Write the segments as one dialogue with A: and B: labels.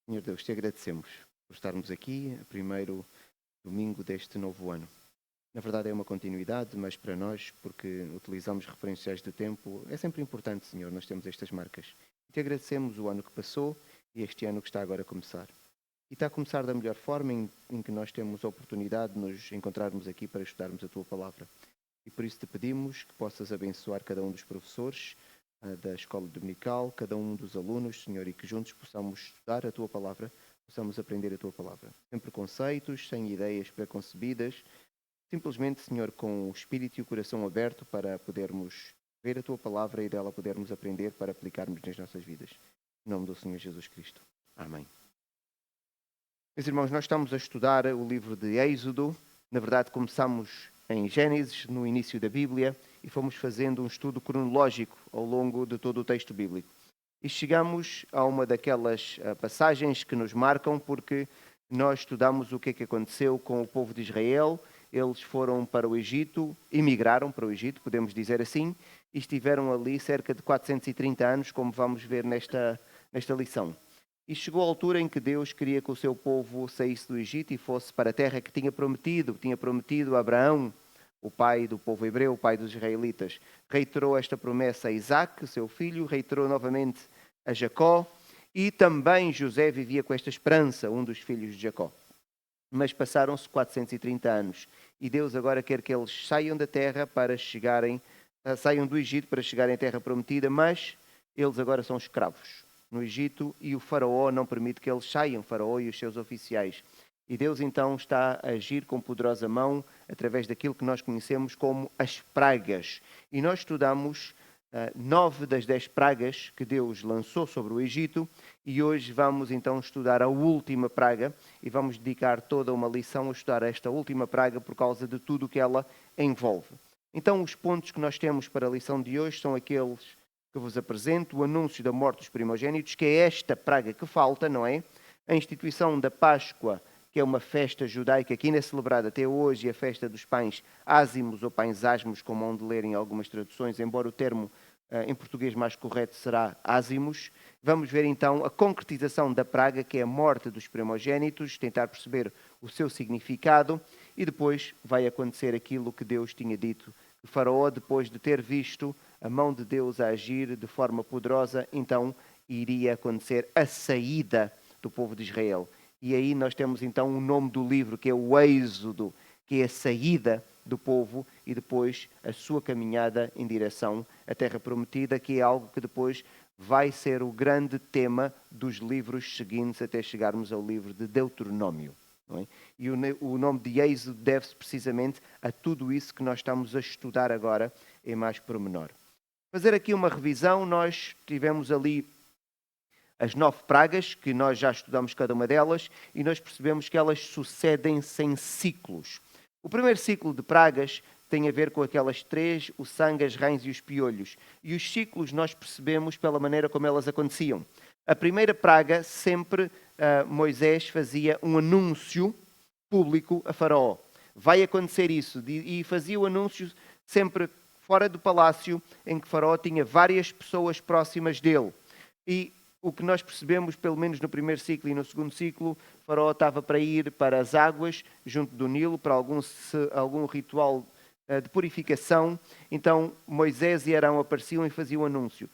A: Senhor Deus, te agradecemos por estarmos aqui, a primeiro domingo deste novo ano. Na verdade é uma continuidade, mas para nós, porque utilizamos referenciais do tempo, é sempre importante, Senhor, nós temos estas marcas. Te agradecemos o ano que passou e este ano que está agora a começar. E está a começar da melhor forma em que nós temos a oportunidade de nos encontrarmos aqui para estudarmos a Tua Palavra. E por isso te pedimos que possas abençoar cada um dos professores da Escola Dominical, cada um dos alunos, Senhor, e que juntos possamos estudar a Tua Palavra, possamos aprender a Tua Palavra. Sem preconceitos, sem ideias preconcebidas, simplesmente, Senhor, com o espírito e o coração aberto para podermos ver a Tua Palavra e dela podermos aprender para aplicarmos nas nossas vidas. Em nome do Senhor Jesus Cristo. Amém. Meus irmãos, nós estamos a estudar o livro de Êxodo. Na verdade, começamos em Gênesis, no início da Bíblia, e fomos fazendo um estudo cronológico ao longo de todo o texto bíblico. E chegamos a uma daquelas passagens que nos marcam, porque nós estudamos o que é que aconteceu com o povo de Israel. Eles foram para o Egito, emigraram para o Egito, podemos dizer assim, e estiveram ali cerca de 430 anos, como vamos ver nesta lição. E chegou a altura em que Deus queria que o seu povo saísse do Egito e fosse para a terra que tinha prometido a Abraão, o pai do povo hebreu, o pai dos israelitas. Reiterou esta promessa a Isaac, seu filho, reiterou novamente a Jacó, e também José vivia com esta esperança, um dos filhos de Jacó. Mas passaram-se 430 anos e Deus agora quer que eles saiam da terra para saiam do Egito para chegarem à terra prometida, mas eles agora são escravos no Egito e o faraó não permite que eles saiam, o faraó e os seus oficiais. E Deus então está a agir com poderosa mão através daquilo que nós conhecemos como as pragas. E nós estudamos 9 das 10 pragas que Deus lançou sobre o Egito e hoje vamos então estudar a última praga e vamos dedicar toda uma lição a estudar esta última praga por causa de tudo o que ela envolve. Então os pontos que nós temos para a lição de hoje são aqueles que vos apresento, o anúncio da morte dos primogênitos, que é esta praga que falta, não é? A instituição da Páscoa, que é uma festa judaica que ainda é celebrada até hoje, a festa dos pães ázimos ou pães asmos, como hão de ler em algumas traduções, embora o termo em português mais correto será ázimos. Vamos ver então a concretização da praga, que é a morte dos primogênitos, tentar perceber o seu significado e depois vai acontecer aquilo que Deus tinha dito. O faraó, depois de ter visto a mão de Deus a agir de forma poderosa, então iria acontecer a saída do povo de Israel. E aí nós temos então o nome do livro, que é o Êxodo, que é a saída do povo e depois a sua caminhada em direção à Terra Prometida, que é algo que depois vai ser o grande tema dos livros seguintes até chegarmos ao livro de Deuteronômio. Não é? E o nome de Êxodo deve-se precisamente a tudo isso que nós estamos a estudar agora em mais pormenor. Fazer aqui uma revisão, nós tivemos ali as 9 pragas, que nós já estudamos cada uma delas, e nós percebemos que elas sucedem-se em ciclos. O primeiro ciclo de pragas tem a ver com aquelas 3, o sangue, as rãs e os piolhos. E os ciclos nós percebemos pela maneira como elas aconteciam. A primeira praga, sempre Moisés fazia um anúncio público a Faraó. Vai acontecer isso. E fazia o anúncio sempre fora do palácio, em que Faraó tinha várias pessoas próximas dele. E o que nós percebemos, pelo menos no primeiro ciclo e no segundo ciclo, Faraó estava para ir para as águas, junto do Nilo, para algum ritual de purificação. Então Moisés e Arão apareciam e faziam o anúncio.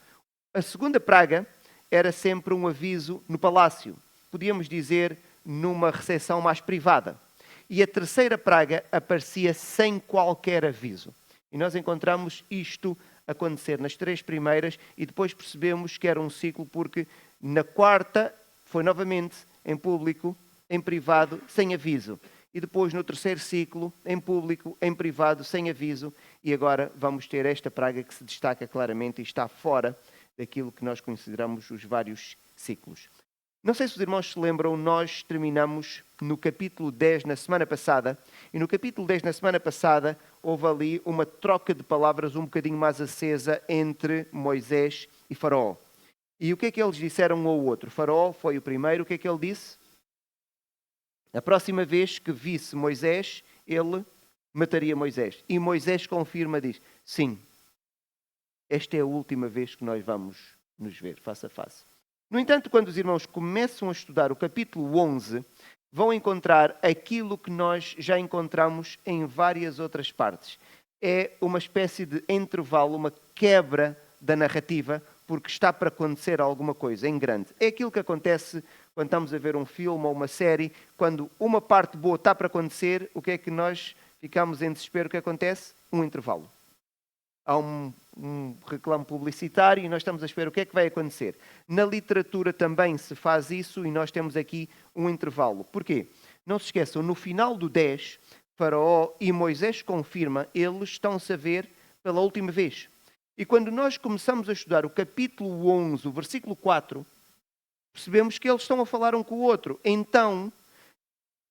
A: A segunda praga era sempre um aviso no palácio. Podíamos dizer numa recepção mais privada. E a terceira praga aparecia sem qualquer aviso. E nós encontramos isto acontecer nas 3 primeiras e depois percebemos que era um ciclo porque na quarta foi novamente em público, em privado, sem aviso. E depois no terceiro ciclo, em público, em privado, sem aviso. E agora vamos ter esta praga que se destaca claramente e está fora daquilo que nós consideramos os vários ciclos. Não sei se os irmãos se lembram, nós terminamos no capítulo 10 na semana passada, e no capítulo 10 na semana passada houve ali uma troca de palavras um bocadinho mais acesa entre Moisés e Faraó. E o que é que eles disseram um ao outro? Faraó foi o primeiro, o que é que ele disse? A próxima vez que visse Moisés, ele mataria Moisés. E Moisés confirma, diz, sim, esta é a última vez que nós vamos nos ver face a face. No entanto, quando os irmãos começam a estudar o capítulo 11, vão encontrar aquilo que nós já encontramos em várias outras partes. É uma espécie de intervalo, uma quebra da narrativa, porque está para acontecer alguma coisa em grande. É aquilo que acontece quando estamos a ver um filme ou uma série, quando uma parte boa está para acontecer, o que é que nós ficamos em desespero? O que acontece? Um intervalo. Há um reclame publicitário e nós estamos a esperar o que é que vai acontecer. Na literatura também se faz isso e nós temos aqui um intervalo. Porquê? Não se esqueçam, no final do 10, Faraó e Moisés confirma, eles estão-se a ver pela última vez. E quando nós começamos a estudar o capítulo 11, o versículo 4, percebemos que eles estão a falar um com o outro. Então,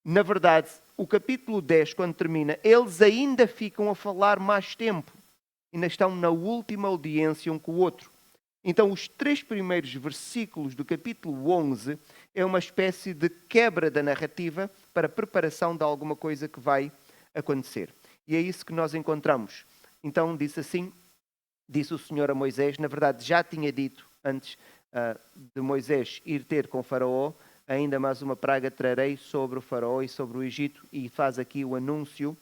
A: na verdade, o capítulo 10, quando termina, eles ainda ficam a falar mais tempo. Ainda estão na última audiência um com o outro. Então, os 3 primeiros versículos do capítulo 11 é uma espécie de quebra da narrativa para a preparação de alguma coisa que vai acontecer. E é isso que nós encontramos. Então, disse assim, disse o Senhor a Moisés, na verdade já tinha dito antes de Moisés ir ter com Faraó, ainda mais uma praga trarei sobre o Faraó e sobre o Egito, e faz aqui o anúncio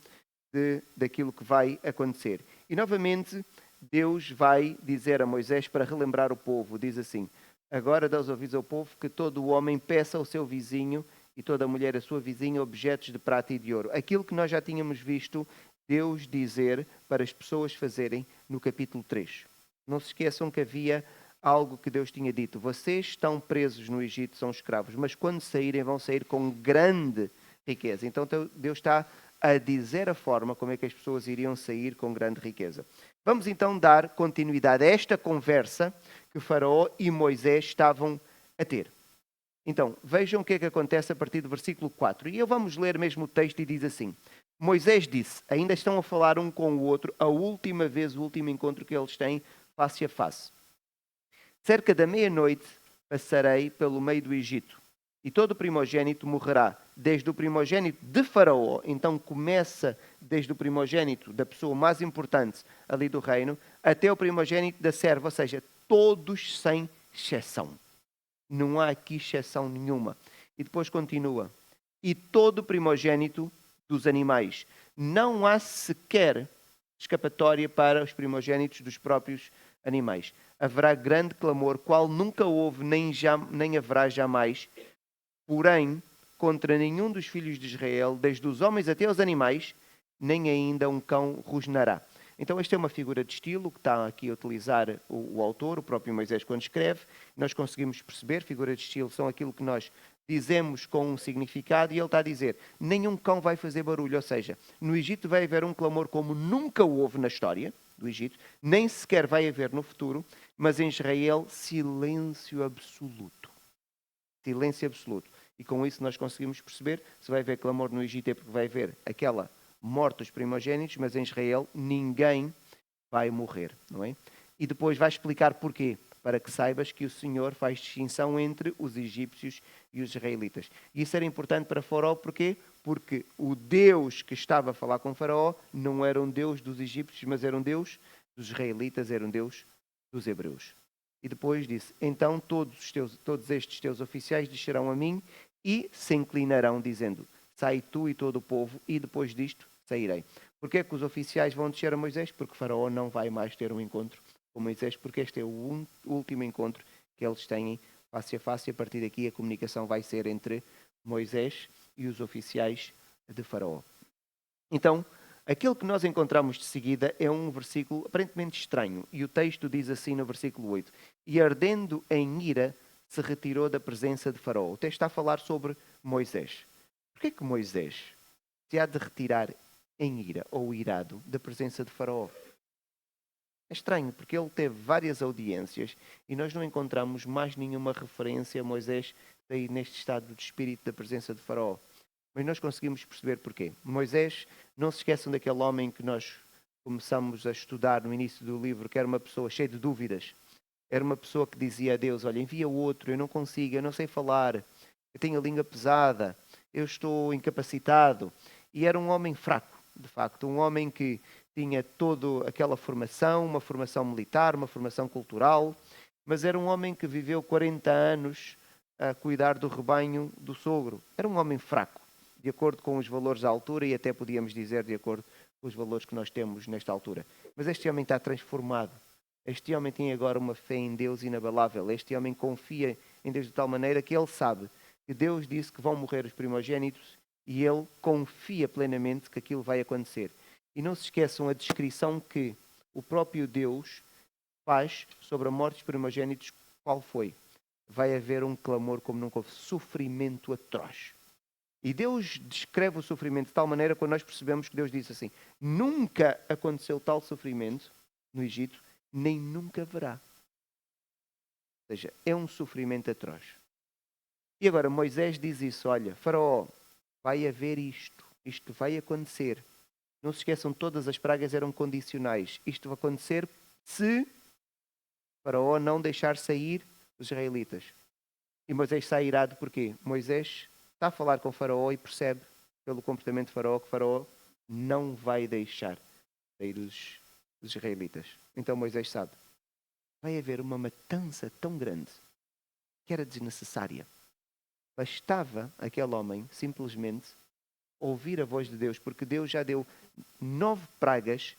A: daquilo que vai acontecer. E novamente Deus vai dizer a Moisés para relembrar o povo, diz assim, agora dá os ouvidos ao povo que todo o homem peça ao seu vizinho e toda a mulher a sua vizinha objetos de prata e de ouro. Aquilo que nós já tínhamos visto Deus dizer para as pessoas fazerem no capítulo 3. Não se esqueçam que havia algo que Deus tinha dito. Vocês estão presos no Egito, são escravos, mas quando saírem vão sair com grande riqueza. Então Deus está a dizer a forma como é que as pessoas iriam sair com grande riqueza. Vamos então dar continuidade a esta conversa que Faraó e Moisés estavam a ter. Então, vejam o que é que acontece a partir do versículo 4. E eu vamos ler mesmo o texto e diz assim, Moisés disse, ainda estão a falar um com o outro, a última vez, o último encontro que eles têm face a face. Cerca da meia-noite passarei pelo meio do Egito, e todo o primogênito morrerá, desde o primogênito de Faraó, então começa desde o primogênito da pessoa mais importante ali do reino, até o primogênito da serva, ou seja, todos sem exceção. Não há aqui exceção nenhuma. E depois continua, e todo o primogênito dos animais. Não há sequer escapatória para os primogênitos dos próprios animais. Haverá grande clamor, qual nunca houve, nem haverá jamais, porém, contra nenhum dos filhos de Israel, desde os homens até os animais, nem ainda um cão rosnará. Então, esta é uma figura de estilo que está aqui a utilizar o autor, o próprio Moisés, quando escreve. Nós conseguimos perceber, figuras de estilo são aquilo que nós dizemos com um significado, e ele está a dizer, nenhum cão vai fazer barulho, ou seja, no Egito vai haver um clamor como nunca houve na história do Egito, nem sequer vai haver no futuro, mas em Israel, silêncio absoluto. Silêncio absoluto. E com isso nós conseguimos perceber, se vai haver clamor no Egito é porque vai haver aquela morte dos primogênitos, mas em Israel ninguém vai morrer, não é? E depois vai explicar porquê, para que saibas que o Senhor faz distinção entre os egípcios e os israelitas. E isso era importante para Faraó, porquê? Porque o Deus que estava a falar com Faraó não era um Deus dos egípcios, mas era um Deus dos israelitas, era um Deus dos hebreus. E depois disse, então todos estes teus oficiais descerão a mim e se inclinarão, dizendo, sai tu e todo o povo, e depois disto sairei. Porquê é que os oficiais vão descer a Moisés? Porque Faraó não vai mais ter um encontro com Moisés, porque este é o último encontro que eles têm face a face, e a partir daqui a comunicação vai ser entre Moisés e os oficiais de Faraó. Então, aquilo que nós encontramos de seguida é um versículo aparentemente estranho, e o texto diz assim no versículo 8, e ardendo em ira, se retirou da presença de Faraó. O texto está a falar sobre Moisés. Porquê que Moisés se há de retirar em ira ou irado da presença de Faraó? É estranho, porque ele teve várias audiências e nós não encontramos mais nenhuma referência a Moisés aí neste estado de espírito da presença de Faraó. Mas nós conseguimos perceber porquê. Moisés, não se esqueçam daquele homem que nós começamos a estudar no início do livro, que era uma pessoa cheia de dúvidas. Era uma pessoa que dizia a Deus, olha, envia outro, eu não consigo, eu não sei falar, eu tenho a língua pesada, eu estou incapacitado. E era um homem fraco, de facto, um homem que tinha toda aquela formação, uma formação militar, uma formação cultural, mas era um homem que viveu 40 anos a cuidar do rebanho do sogro. Era um homem fraco, de acordo com os valores da altura e até podíamos dizer de acordo com os valores que nós temos nesta altura. Mas este homem está transformado. Este homem tem agora uma fé em Deus inabalável. Este homem confia em Deus de tal maneira que ele sabe que Deus disse que vão morrer os primogênitos e ele confia plenamente que aquilo vai acontecer. E não se esqueçam a descrição que o próprio Deus faz sobre a morte dos primogênitos. Qual foi? Vai haver um clamor como nunca houve, sofrimento atroz. E Deus descreve o sofrimento de tal maneira quando nós percebemos que Deus diz assim: nunca aconteceu tal sofrimento no Egito, nem nunca haverá. Ou seja, é um sofrimento atroz. E agora Moisés diz isso: olha, Faraó, vai haver isto vai acontecer. Não se esqueçam, todas as pragas eram condicionais. Isto vai acontecer se Faraó não deixar sair os israelitas. E Moisés sai irado porquê? Moisés está a falar com Faraó e percebe, pelo comportamento de Faraó, que Faraó não vai deixar sair os israelitas. Então Moisés sabe, vai haver uma matança tão grande que era desnecessária. Bastava aquele homem simplesmente ouvir a voz de Deus, porque Deus já deu 9 pragas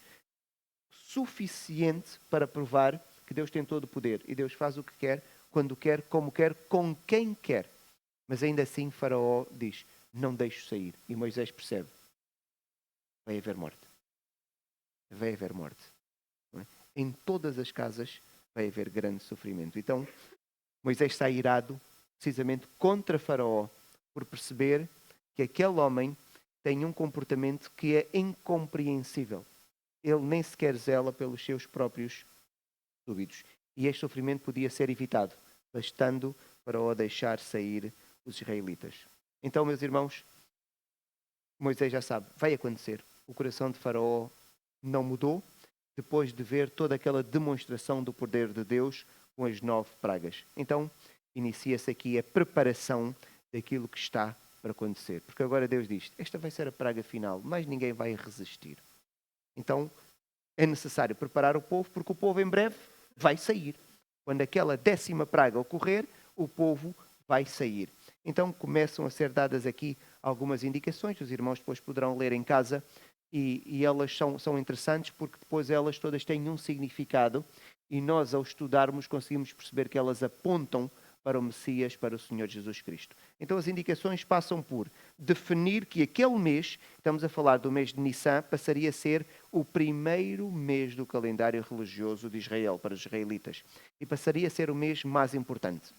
A: suficiente para provar que Deus tem todo o poder e Deus faz o que quer, quando quer, como quer, com quem quer. Mas ainda assim Faraó diz: não deixo sair. E Moisés percebe: vai haver morte. Vai haver morte. Não é? Em todas as casas vai haver grande sofrimento. Então Moisés está irado precisamente contra Faraó por perceber que aquele homem tem um comportamento que é incompreensível. Ele nem sequer zela pelos seus próprios súbitos. E este sofrimento podia ser evitado, bastando Faraó deixar sair os israelitas. Então, meus irmãos, Moisés já sabe, vai acontecer. O coração de Faraó não mudou depois de ver toda aquela demonstração do poder de Deus com as 9 pragas. Então, inicia-se aqui a preparação daquilo que está para acontecer. Porque agora Deus diz: esta vai ser a praga final, mas ninguém vai resistir. Então, é necessário preparar o povo, porque o povo em breve vai sair. Quando aquela 10ª praga ocorrer, o povo vai sair. Então começam a ser dadas aqui algumas indicações, os irmãos depois poderão ler em casa, e elas são interessantes porque depois elas todas têm um significado e nós, ao estudarmos, conseguimos perceber que elas apontam para o Messias, para o Senhor Jesus Cristo. Então as indicações passam por definir que aquele mês, estamos a falar do mês de Nissan, passaria a ser o primeiro mês do calendário religioso de Israel, para os israelitas. E passaria a ser o mês mais importante.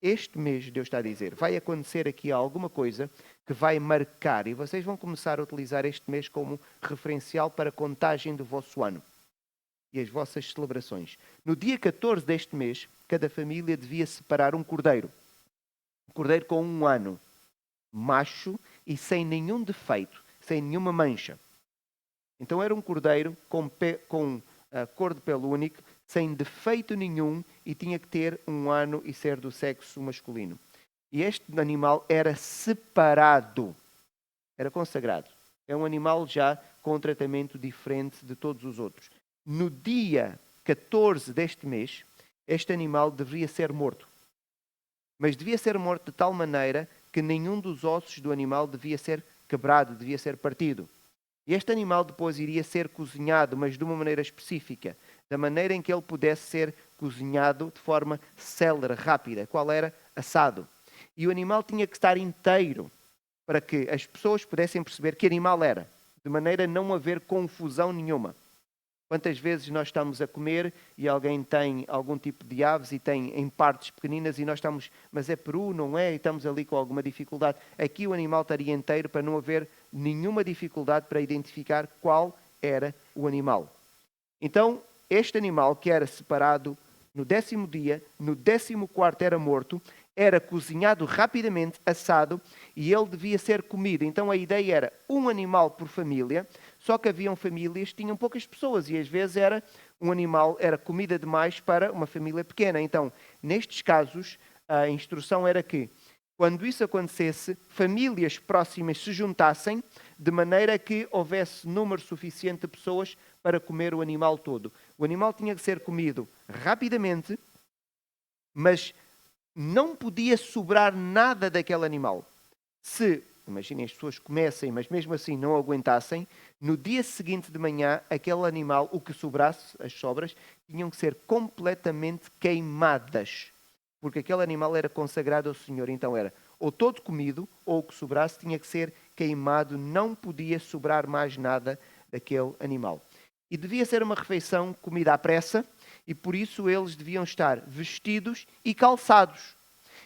A: Este mês, Deus está a dizer, vai acontecer aqui alguma coisa que vai marcar, e vocês vão começar a utilizar este mês como referencial para a contagem do vosso ano e as vossas celebrações. No dia 14 deste mês, cada família devia separar um cordeiro com 1 ano, macho e sem nenhum defeito, sem nenhuma mancha. Então era um cordeiro com a cor de pele único, sem defeito nenhum, e tinha que ter 1 ano e ser do sexo masculino. E este animal era separado, era consagrado. É um animal já com um tratamento diferente de todos os outros. No dia 14 deste mês, este animal deveria ser morto. Mas devia ser morto de tal maneira que nenhum dos ossos do animal devia ser quebrado, devia ser partido. E este animal depois iria ser cozinhado, mas de uma maneira específica, da maneira em que ele pudesse ser cozinhado de forma célere, rápida. Qual era? Assado. E o animal tinha que estar inteiro para que as pessoas pudessem perceber que animal era, de maneira a não haver confusão nenhuma. Quantas vezes nós estamos a comer e alguém tem algum tipo de aves e tem em partes pequeninas e nós estamos, mas é peru, não é? E estamos ali com alguma dificuldade. Aqui o animal estaria inteiro para não haver nenhuma dificuldade para identificar qual era o animal. Então, este animal que era separado no 10º dia, no 14º era morto, era cozinhado rapidamente, assado, e ele devia ser comido. Então a ideia era um animal por família, só que haviam famílias que tinham poucas pessoas e às vezes era um animal, era comida demais para uma família pequena. Então, nestes casos, a instrução era que, quando isso acontecesse, famílias próximas se juntassem de maneira que houvesse número suficiente de pessoas para comer o animal todo. O animal tinha que ser comido rapidamente, mas não podia sobrar nada daquele animal. Se, imaginem, as pessoas comessem, mas mesmo assim não aguentassem, no dia seguinte de manhã, aquele animal, o que sobrasse, as sobras, tinham que ser completamente queimadas. Porque aquele animal era consagrado ao Senhor. Então era ou todo comido, ou o que sobrasse tinha que ser queimado. Não podia sobrar mais nada daquele animal. E devia ser uma refeição comida à pressa, e por isso eles deviam estar vestidos e calçados.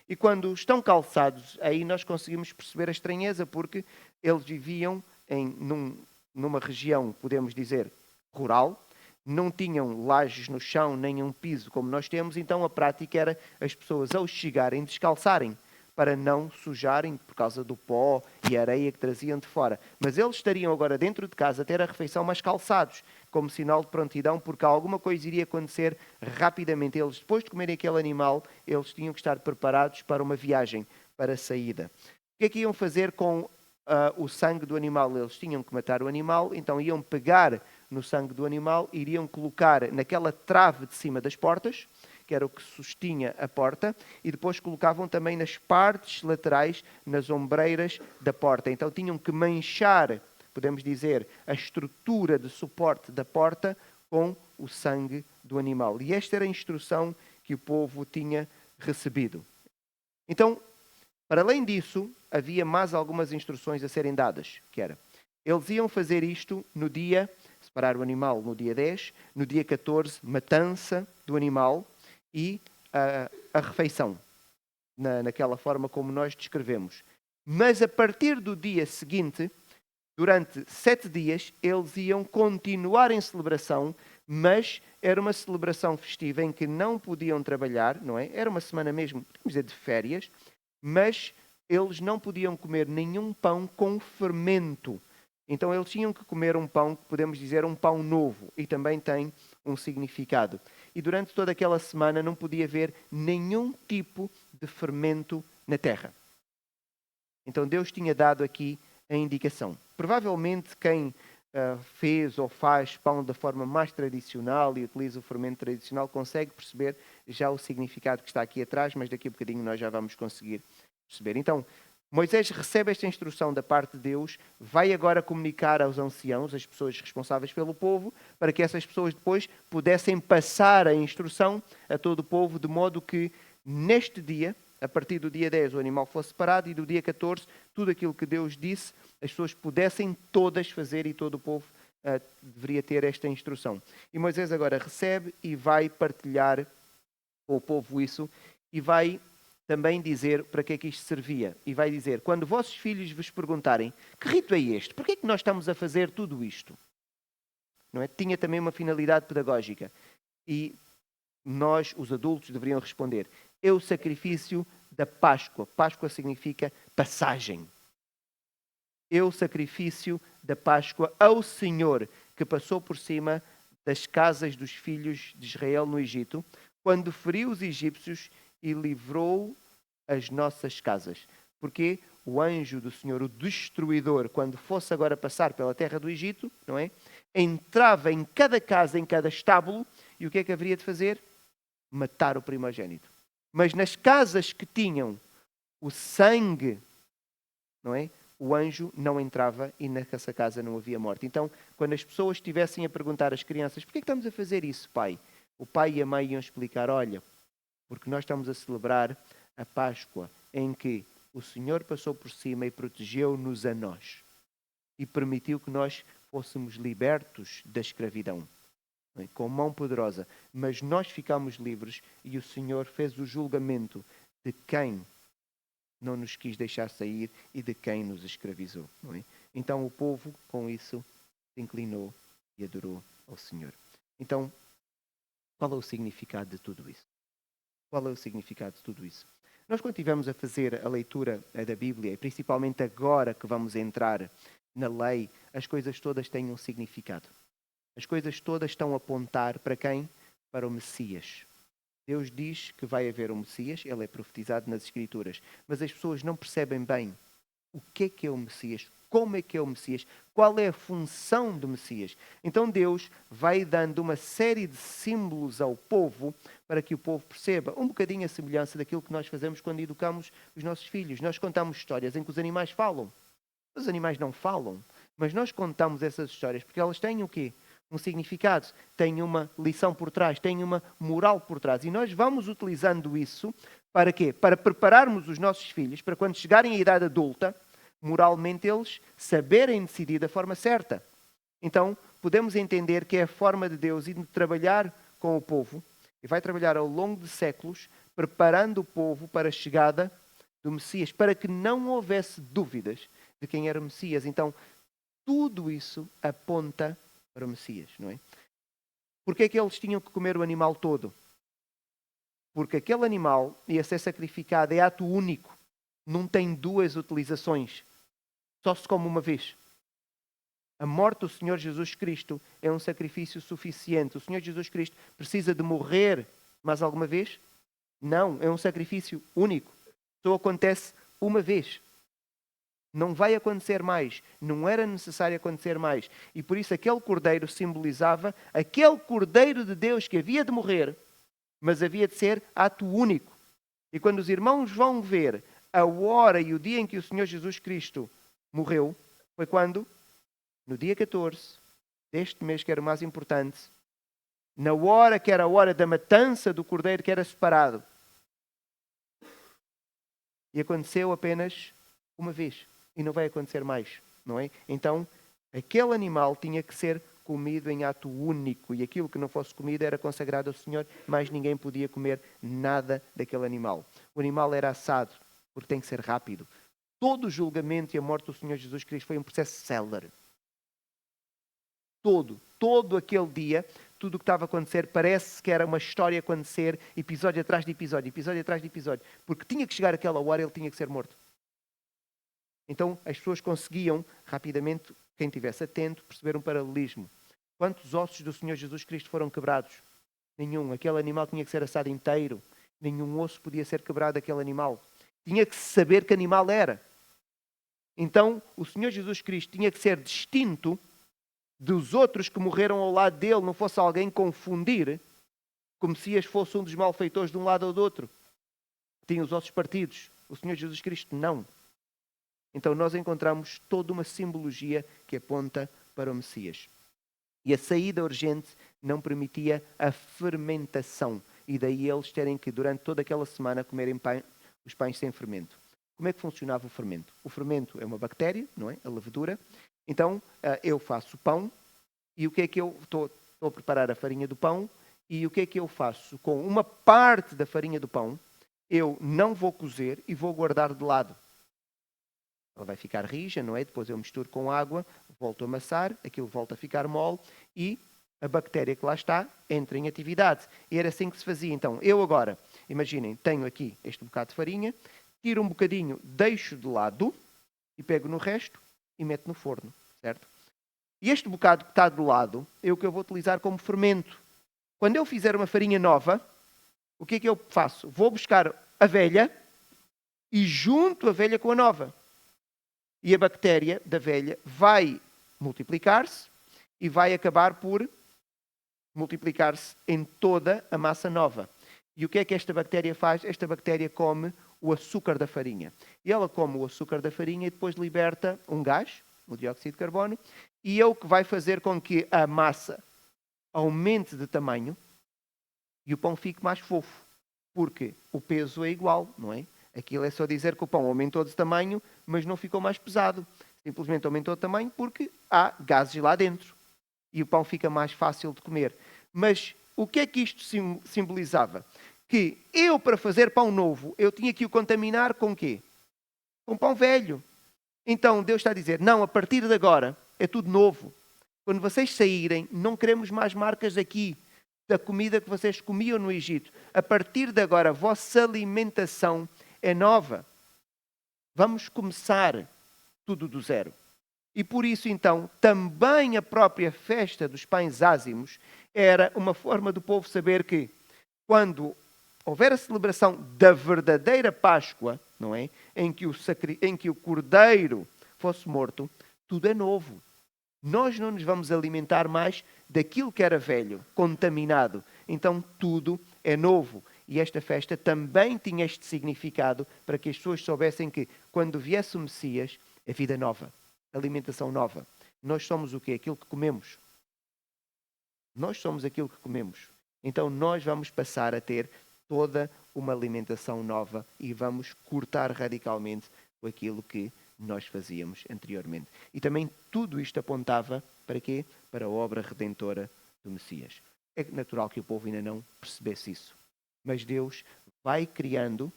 A: E quando estão calçados, aí nós conseguimos perceber a estranheza, porque eles viviam numa região, podemos dizer, rural, não tinham lajes no chão, nem um piso como nós temos, então a prática era as pessoas, ao chegarem, descalçarem, para não sujarem por causa do pó e a areia que traziam de fora. Mas eles estariam agora dentro de casa a ter a refeição, mas calçados, como sinal de prontidão, porque alguma coisa iria acontecer rapidamente. Eles, depois de comerem aquele animal, eles tinham que estar preparados para uma viagem, para a saída. O que é que iam fazer com o sangue do animal? Eles tinham que matar o animal, então iam pegar no sangue do animal, iriam colocar naquela trave de cima das portas, que era o que sustinha a porta, e depois colocavam também nas partes laterais, nas ombreiras da porta. Então tinham que manchar, podemos dizer, a estrutura de suporte da porta com o sangue do animal. E esta era a instrução que o povo tinha recebido. Então, para além disso, havia mais algumas instruções a serem dadas, que era, eles iam fazer isto no dia, separar o animal no dia 10, no dia 14, matança do animal e a refeição, naquela forma como nós descrevemos. Mas a partir do dia seguinte, durante 7 dias, eles iam continuar em celebração, mas era uma celebração festiva em que não podiam trabalhar, não é? Era uma semana mesmo, podemos dizer, de férias, mas eles não podiam comer nenhum pão com fermento. Então eles tinham que comer um pão, que podemos dizer um pão novo, e também tem um significado. E durante toda aquela semana não podia haver nenhum tipo de fermento na terra. Então Deus tinha dado aqui a indicação. Provavelmente quem fez ou faz pão da forma mais tradicional e utiliza o fermento tradicional consegue perceber já o significado que está aqui atrás, mas daqui a bocadinho nós já vamos conseguir perceber. Então, Moisés recebe esta instrução da parte de Deus, vai agora comunicar aos anciãos, as pessoas responsáveis pelo povo, para que essas pessoas depois pudessem passar a instrução a todo o povo, de modo que neste dia, a partir do dia 10, o animal fosse separado, e do dia 14, tudo aquilo que Deus disse, as pessoas pudessem todas fazer, e todo o povo deveria ter esta instrução. E Moisés agora recebe e vai partilhar com o povo isso, e vai também dizer para que é que isto servia. E vai dizer, quando vossos filhos vos perguntarem, que rito é este? Porquê é que nós estamos a fazer tudo isto? Não é? Tinha também uma finalidade pedagógica. E nós, os adultos, deveriam responder, é o sacrifício da Páscoa. Páscoa significa passagem. É o sacrifício da Páscoa ao Senhor, que passou por cima das casas dos filhos de Israel no Egito, quando feriu os egípcios e livrou as nossas casas. Porque o anjo do Senhor, o destruidor, quando fosse agora passar pela terra do Egito, não é? Entrava em cada casa, em cada estábulo, e o que é que haveria de fazer? Matar o primogênito. Mas nas casas que tinham o sangue, não é? O anjo não entrava e nessa casa não havia morte. Então, quando as pessoas estivessem a perguntar às crianças, porquê é que estamos a fazer isso, pai? O pai e a mãe iam explicar, olha, porque nós estamos a celebrar a Páscoa, em que o Senhor passou por cima e protegeu-nos a nós. E permitiu que nós fôssemos libertos da escravidão, com mão poderosa. Mas nós ficámos livres e o Senhor fez o julgamento de quem não nos quis deixar sair e de quem nos escravizou. Não é? Então o povo, com isso, se inclinou e adorou ao Senhor. Então, qual é o significado de tudo isso? Qual é o significado de tudo isso? Nós, quando estivemos a fazer a leitura da Bíblia, e principalmente agora que vamos entrar na lei, as coisas todas têm um significado. As coisas todas estão a apontar para quem? Para o Messias. Deus diz que vai haver um Messias, ele é profetizado nas Escrituras, mas as pessoas não percebem bem o que é o Messias, como é que é o Messias, qual é a função do Messias. Então Deus vai dando uma série de símbolos ao povo para que o povo perceba um bocadinho a semelhança daquilo que nós fazemos quando educamos os nossos filhos. Nós contamos histórias em que os animais falam. Os animais não falam, mas nós contamos essas histórias porque elas têm o quê? Um significado, têm uma lição por trás, têm uma moral por trás. E nós vamos utilizando isso para quê? Para prepararmos os nossos filhos para quando chegarem à idade adulta, moralmente eles saberem decidir da forma certa. Então, podemos entender que é a forma de Deus ir trabalhar com o povo e vai trabalhar ao longo de séculos, preparando o povo para a chegada do Messias, para que não houvesse dúvidas de quem era o Messias. Então, tudo isso aponta para o Messias, não é? Porquê é que eles tinham que comer o animal todo? Porque aquele animal ia ser sacrificado, é ato único, não tem duas utilizações, só se come uma vez. A morte do Senhor Jesus Cristo é um sacrifício suficiente. O Senhor Jesus Cristo precisa de morrer mais alguma vez? Não, é um sacrifício único. Só acontece uma vez. Não vai acontecer mais. Não era necessário acontecer mais. E por isso aquele cordeiro simbolizava aquele cordeiro de Deus que havia de morrer, mas havia de ser ato único. E quando os irmãos vão ver a hora e o dia em que o Senhor Jesus Cristo morreu, foi quando? No dia 14 deste mês, que era o mais importante, na hora que era a hora da matança do cordeiro que era separado. E aconteceu apenas uma vez. E não vai acontecer mais, não é? Então, aquele animal tinha que ser comido em ato único. E aquilo que não fosse comido era consagrado ao Senhor, mas ninguém podia comer nada daquele animal. O animal era assado, porque tem que ser rápido. Todo o julgamento e a morte do Senhor Jesus Cristo foi um processo célere. Todo aquele dia, tudo o que estava a acontecer, parece que era uma história a acontecer, episódio atrás de episódio, episódio atrás de episódio. Porque tinha que chegar àquela hora, ele tinha que ser morto. Então as pessoas conseguiam rapidamente, quem estivesse atento, perceber um paralelismo. Quantos ossos do Senhor Jesus Cristo foram quebrados? Nenhum. Aquele animal tinha que ser assado inteiro. Nenhum osso podia ser quebrado daquele animal. Tinha que saber que animal era. Então o Senhor Jesus Cristo tinha que ser distinto dos outros que morreram ao lado dele. Não fosse alguém confundir, como se fosse um dos malfeitores de um lado ou do outro. Tinha os ossos partidos. O Senhor Jesus Cristo não. Então nós encontramos toda uma simbologia que aponta para o Messias. E a saída urgente não permitia a fermentação. E daí eles terem que, durante toda aquela semana, comerem os pães sem fermento. Como é que funcionava o fermento? O fermento é uma bactéria, não é? A levedura. Então eu faço pão e o que é que eu estou a preparar a farinha do pão e o que é que eu faço? Com uma parte da farinha do pão, eu não vou cozer e vou guardar de lado. Ela vai ficar rija, não é? Depois eu misturo com água, volto a amassar, aquilo volta a ficar mole e a bactéria que lá está entra em atividade. E era assim que se fazia. Então, eu agora, imaginem, tenho aqui este bocado de farinha, tiro um bocadinho, deixo de lado e pego no resto e meto no forno, certo? E este bocado que está do lado é o que eu vou utilizar como fermento. Quando eu fizer uma farinha nova, o que é que eu faço? Vou buscar a velha e junto a velha com a nova. E a bactéria da velha vai multiplicar-se e vai acabar por multiplicar-se em toda a massa nova. E o que é que esta bactéria faz? Esta bactéria come o açúcar da farinha. E ela come o açúcar da farinha e depois liberta um gás, o dióxido de carbono, e é o que vai fazer com que a massa aumente de tamanho e o pão fique mais fofo. Porque o peso é igual, não é? Aquilo é só dizer que o pão aumentou de tamanho, mas não ficou mais pesado. Simplesmente aumentou de tamanho porque há gases lá dentro. E o pão fica mais fácil de comer. Mas o que é que isto simbolizava? Que eu, para fazer pão novo, eu tinha que o contaminar com o quê? Com pão velho. Então Deus está a dizer, não, a partir de agora é tudo novo. Quando vocês saírem, não queremos mais marcas aqui da comida que vocês comiam no Egito. A partir de agora, a vossa alimentação é nova. Vamos começar tudo do zero. E por isso, então, também a própria festa dos pães ázimos era uma forma do povo saber que, quando houver a celebração da verdadeira Páscoa, não é? Em que o cordeiro fosse morto, tudo é novo. Nós não nos vamos alimentar mais daquilo que era velho, contaminado. Então tudo é novo. E esta festa também tinha este significado para que as pessoas soubessem que quando viesse o Messias, é vida nova, alimentação nova. Nós somos o quê? Aquilo que comemos. Nós somos aquilo que comemos. Então nós vamos passar a ter toda uma alimentação nova e vamos cortar radicalmente aquilo que nós fazíamos anteriormente. E também tudo isto apontava para quê? Para a obra redentora do Messias. É natural que o povo ainda não percebesse isso. Mas Deus vai criando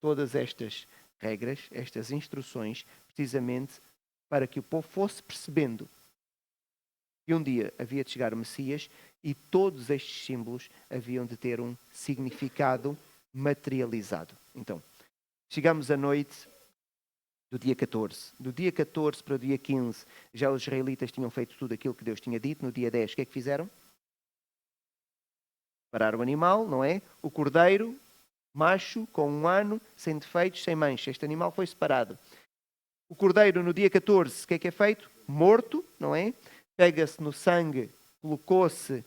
A: todas estas regras, estas instruções, precisamente para que o povo fosse percebendo que um dia havia de chegar o Messias e todos estes símbolos haviam de ter um significado materializado. Então, chegamos à noite do dia 14. Do dia 14 para o dia 15, já os israelitas tinham feito tudo aquilo que Deus tinha dito. No dia 10, o que é que fizeram? Pararam o animal, não é? O cordeiro, macho, com 1 ano, sem defeitos, sem mancha. Este animal foi separado. O cordeiro, no dia 14, o que é feito? Morto, não é? Pega-se no sangue, colocou-se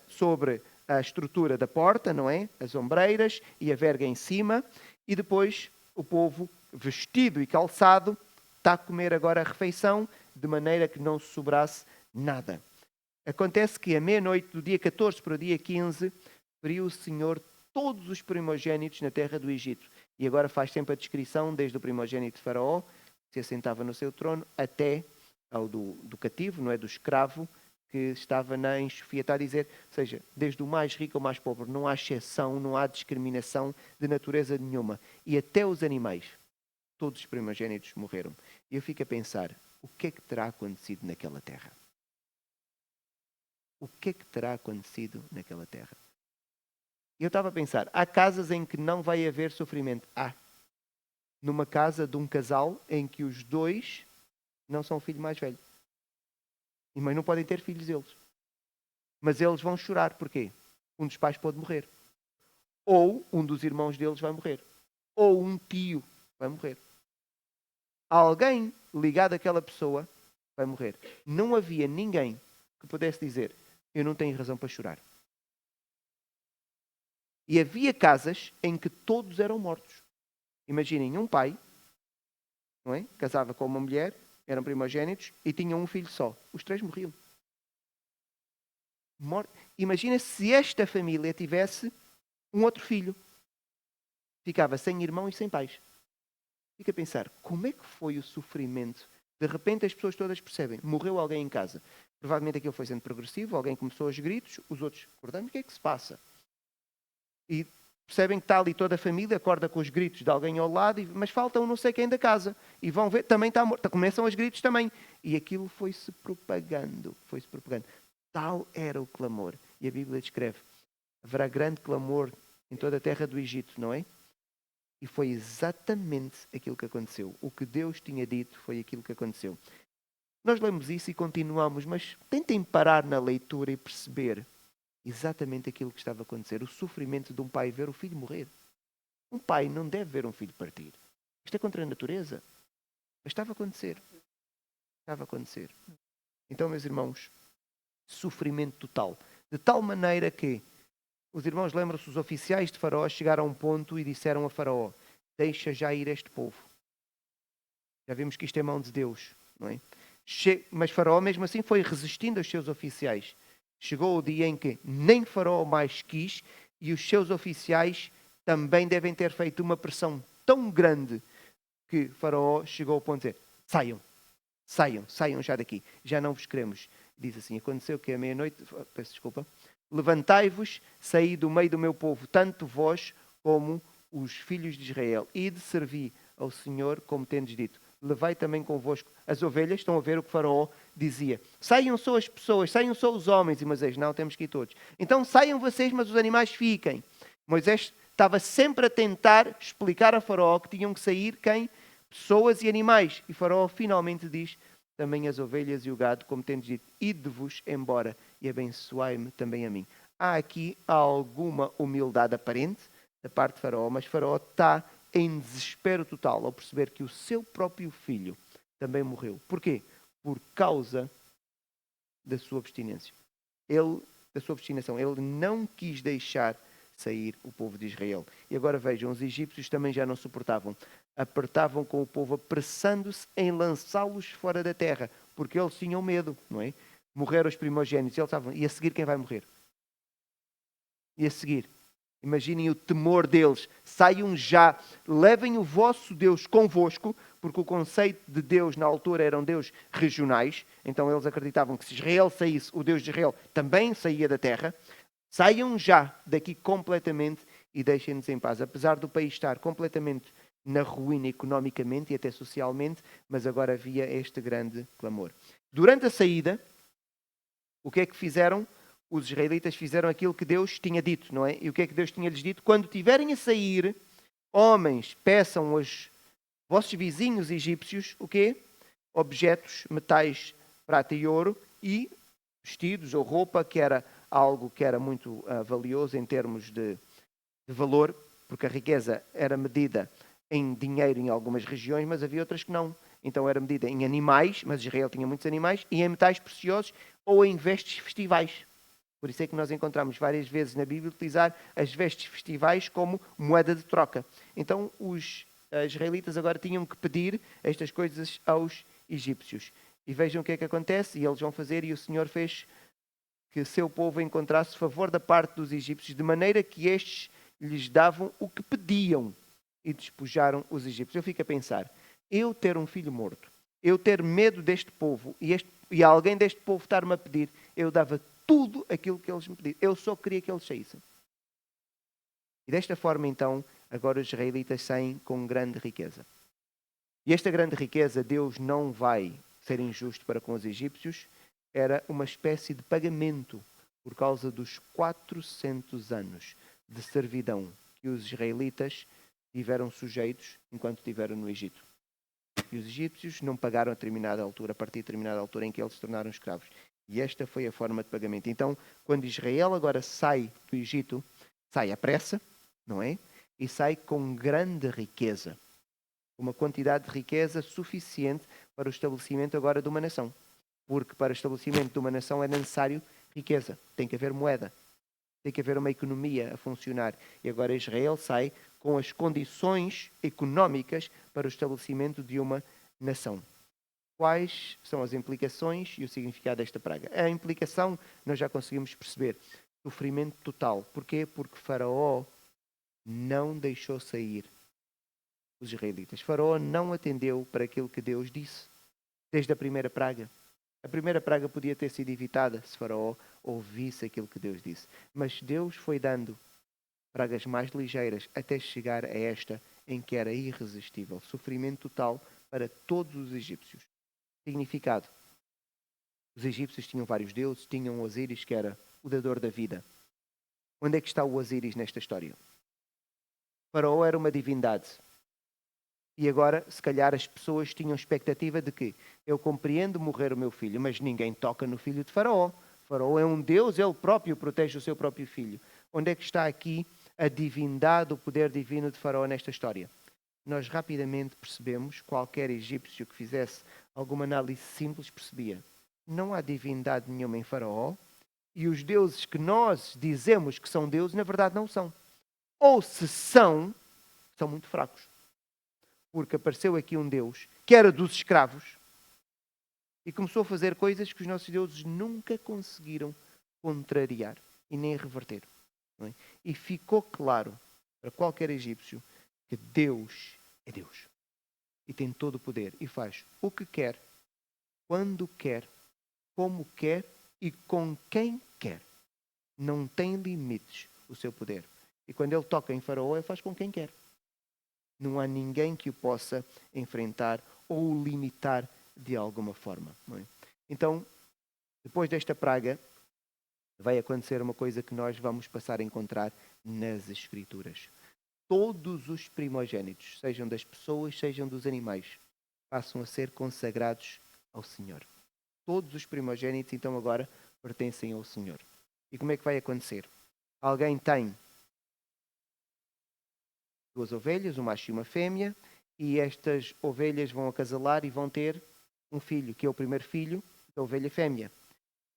A: sobre a estrutura da porta, não é? As ombreiras e a verga em cima. E depois o povo, vestido e calçado, está a comer agora a refeição, de maneira que não se sobrasse nada. Acontece que à meia-noite do dia 14 para o dia 15, feriu o Senhor todos os primogênitos na terra do Egito. E agora faz sempre a descrição, desde o primogênito de Faraó, que se assentava no seu trono, até ao do cativo, não é? Do escravo, que estava na enxofia. Está a dizer, ou seja, desde o mais rico ao mais pobre, não há exceção, não há discriminação de natureza nenhuma. E até os animais, todos os primogênitos morreram. E eu fico a pensar, o que é que terá acontecido naquela terra? O que é que terá acontecido naquela terra? Eu estava a pensar, há casas em que não vai haver sofrimento. Há. Numa casa de um casal em que os dois não são o filho mais velho. E mãe não podem ter filhos eles. Mas eles vão chorar. Porquê? Um dos pais pode morrer. Ou um dos irmãos deles vai morrer. Ou um tio vai morrer. Alguém ligado àquela pessoa vai morrer. Não havia ninguém que pudesse dizer, eu não tenho razão para chorar. E havia casas em que todos eram mortos. Imaginem, um pai, não é? Casava com uma mulher, eram primogênitos e tinham um filho só. Os 3 morriam. Imagina se esta família tivesse um outro filho. Ficava sem irmão e sem pais. Fica a pensar, como é que foi o sofrimento? De repente as pessoas todas percebem, morreu alguém em casa. Provavelmente aquilo foi sendo progressivo, alguém começou aos gritos, os outros acordamos, o que é que se passa? E percebem que está ali toda a família, acorda com os gritos de alguém ao lado, mas falta um não sei quem da casa. E vão ver, também está morto. Começam os gritos também. E aquilo foi-se propagando. Foi-se propagando. Tal era o clamor. E a Bíblia descreve, haverá grande clamor em toda a terra do Egito, não é? E foi exatamente aquilo que aconteceu. O que Deus tinha dito foi aquilo que aconteceu. Nós lemos isso e continuamos, mas tentem parar na leitura e perceber exatamente aquilo que estava a acontecer. O sofrimento de um pai ver o filho morrer. Um pai não deve ver um filho partir. Isto é contra a natureza. Mas estava a acontecer. Estava a acontecer. Então, meus irmãos, sofrimento total. De tal maneira que os irmãos lembram-se, os oficiais de Faraó chegaram a um ponto e disseram a Faraó, deixa já ir este povo. Já vimos que isto é mão de Deus, não é? Mas Faraó mesmo assim foi resistindo aos seus oficiais. Chegou o dia em que nem Faraó mais quis e os seus oficiais também devem ter feito uma pressão tão grande que Faraó chegou ao ponto de dizer, saiam já daqui, já não vos queremos. Diz assim, aconteceu que à meia-noite, peço desculpa, levantai-vos, saí do meio do meu povo, tanto vós como os filhos de Israel, e de servir ao Senhor como tendes dito. Levai também convosco as ovelhas. Estão a ver o que Faraó dizia. Saiam só as pessoas, saiam só os homens. E Moisés, não, temos que ir todos. Então saiam vocês, mas os animais fiquem. Moisés estava sempre a tentar explicar a Faraó que tinham que sair quem? Pessoas e animais. E Faraó finalmente diz, também as ovelhas e o gado, como tendes dito, ide-vos embora e abençoai-me também a mim. Há aqui alguma humildade aparente da parte de Faraó, mas Faraó está em desespero total ao perceber que o seu próprio filho também morreu. Porquê? por causa da sua abstinência. Da sua obstinação. Ele não quis deixar sair o povo de Israel. E agora vejam, os egípcios também já não suportavam. Apertavam com o povo, apressando-se em lançá-los fora da terra, porque eles tinham medo, não é? Morreram os primogênitos. Eles estavam, e a seguir quem vai morrer? E a seguir? Imaginem o temor deles. Saiam já, levem o vosso Deus convosco, porque o conceito de Deus na altura eram deuses regionais. Então eles acreditavam que se Israel saísse, o Deus de Israel também saía da terra. Saiam já daqui completamente e deixem-nos em paz. Apesar do país estar completamente na ruína economicamente e até socialmente, mas agora havia este grande clamor. Durante a saída, o que é que fizeram? Os israelitas fizeram aquilo que Deus tinha dito, não é? E o que é que Deus tinha-lhes dito? Quando tiverem a sair, homens, peçam aos vossos vizinhos egípcios, o quê? Objetos, metais, prata e ouro, e vestidos ou roupa, que era algo que era muito valioso em termos de valor, porque a riqueza era medida em dinheiro em algumas regiões, mas havia outras que não. Então era medida em animais, mas Israel tinha muitos animais, e em metais preciosos ou em vestes festivais. Por isso é que nós encontramos várias vezes na Bíblia utilizar as vestes festivais como moeda de troca. Então os israelitas agora tinham que pedir estas coisas aos egípcios. E vejam o que é que acontece, e eles vão fazer, e o Senhor fez que seu povo encontrasse favor da parte dos egípcios, de maneira que estes lhes davam o que pediam e despojaram os egípcios. Eu fico a pensar, eu ter um filho morto, eu ter medo deste povo e alguém deste povo estar-me a pedir, eu dava tudo aquilo que eles me pediam. Eu só queria que eles saíssem. E desta forma, então, agora os israelitas saem com grande riqueza. E esta grande riqueza, Deus não vai ser injusto para com os egípcios, era uma espécie de pagamento por causa dos 400 anos de servidão que os israelitas tiveram sujeitos enquanto estiveram no Egito. E os egípcios não pagaram a determinada altura, a partir de determinada altura em que eles se tornaram escravos. E esta foi a forma de pagamento. Então, quando Israel agora sai do Egito, sai à pressa, não é? E sai com grande riqueza. Uma quantidade de riqueza suficiente para o estabelecimento agora de uma nação. Porque para o estabelecimento de uma nação é necessário riqueza. Tem que haver moeda. Tem que haver uma economia a funcionar. E agora Israel sai com as condições económicas para o estabelecimento de uma nação. Quais são as implicações e o significado desta praga? A implicação nós já conseguimos perceber. Sofrimento total. Porquê? Porque Faraó não deixou sair os israelitas. Faraó não atendeu para aquilo que Deus disse desde a primeira praga. A primeira praga podia ter sido evitada se Faraó ouvisse aquilo que Deus disse. Mas Deus foi dando pragas mais ligeiras até chegar a esta em que era irresistível. Sofrimento total para todos os egípcios. Significado. Os egípcios tinham vários deuses, tinham Osíris, que era o dador da vida. Onde é que está o Osíris nesta história? Faraó era uma divindade. E agora, se calhar, as pessoas tinham expectativa de que eu compreendo morrer o meu filho, mas ninguém toca no filho de Faraó. Faraó é um Deus, ele próprio protege o seu próprio filho. Onde é que está aqui a divindade, o poder divino de Faraó nesta história? Nós rapidamente percebemos, qualquer egípcio que fizesse alguma análise simples percebia. Não há divindade nenhuma em Faraó e os deuses que nós dizemos que são deuses, na verdade não são. Ou se são muito fracos. Porque apareceu aqui um Deus que era dos escravos e começou a fazer coisas que os nossos deuses nunca conseguiram contrariar e nem reverter. Não é? E ficou claro para qualquer egípcio que Deus é Deus. E tem todo o poder. E faz o que quer, quando quer, como quer e com quem quer. Não tem limites o seu poder. E quando ele toca em Faraó, ele faz com quem quer. Não há ninguém que o possa enfrentar ou o limitar de alguma forma. Não é? Então, depois desta praga, vai acontecer uma coisa que nós vamos passar a encontrar nas Escrituras. Todos os primogênitos, sejam das pessoas, sejam dos animais, passam a ser consagrados ao Senhor. Todos os primogênitos, então, agora pertencem ao Senhor. E como é que vai acontecer? Alguém tem 2 ovelhas, um macho e uma fêmea, e estas ovelhas vão acasalar e vão ter um filho que é o primeiro filho da ovelha fêmea.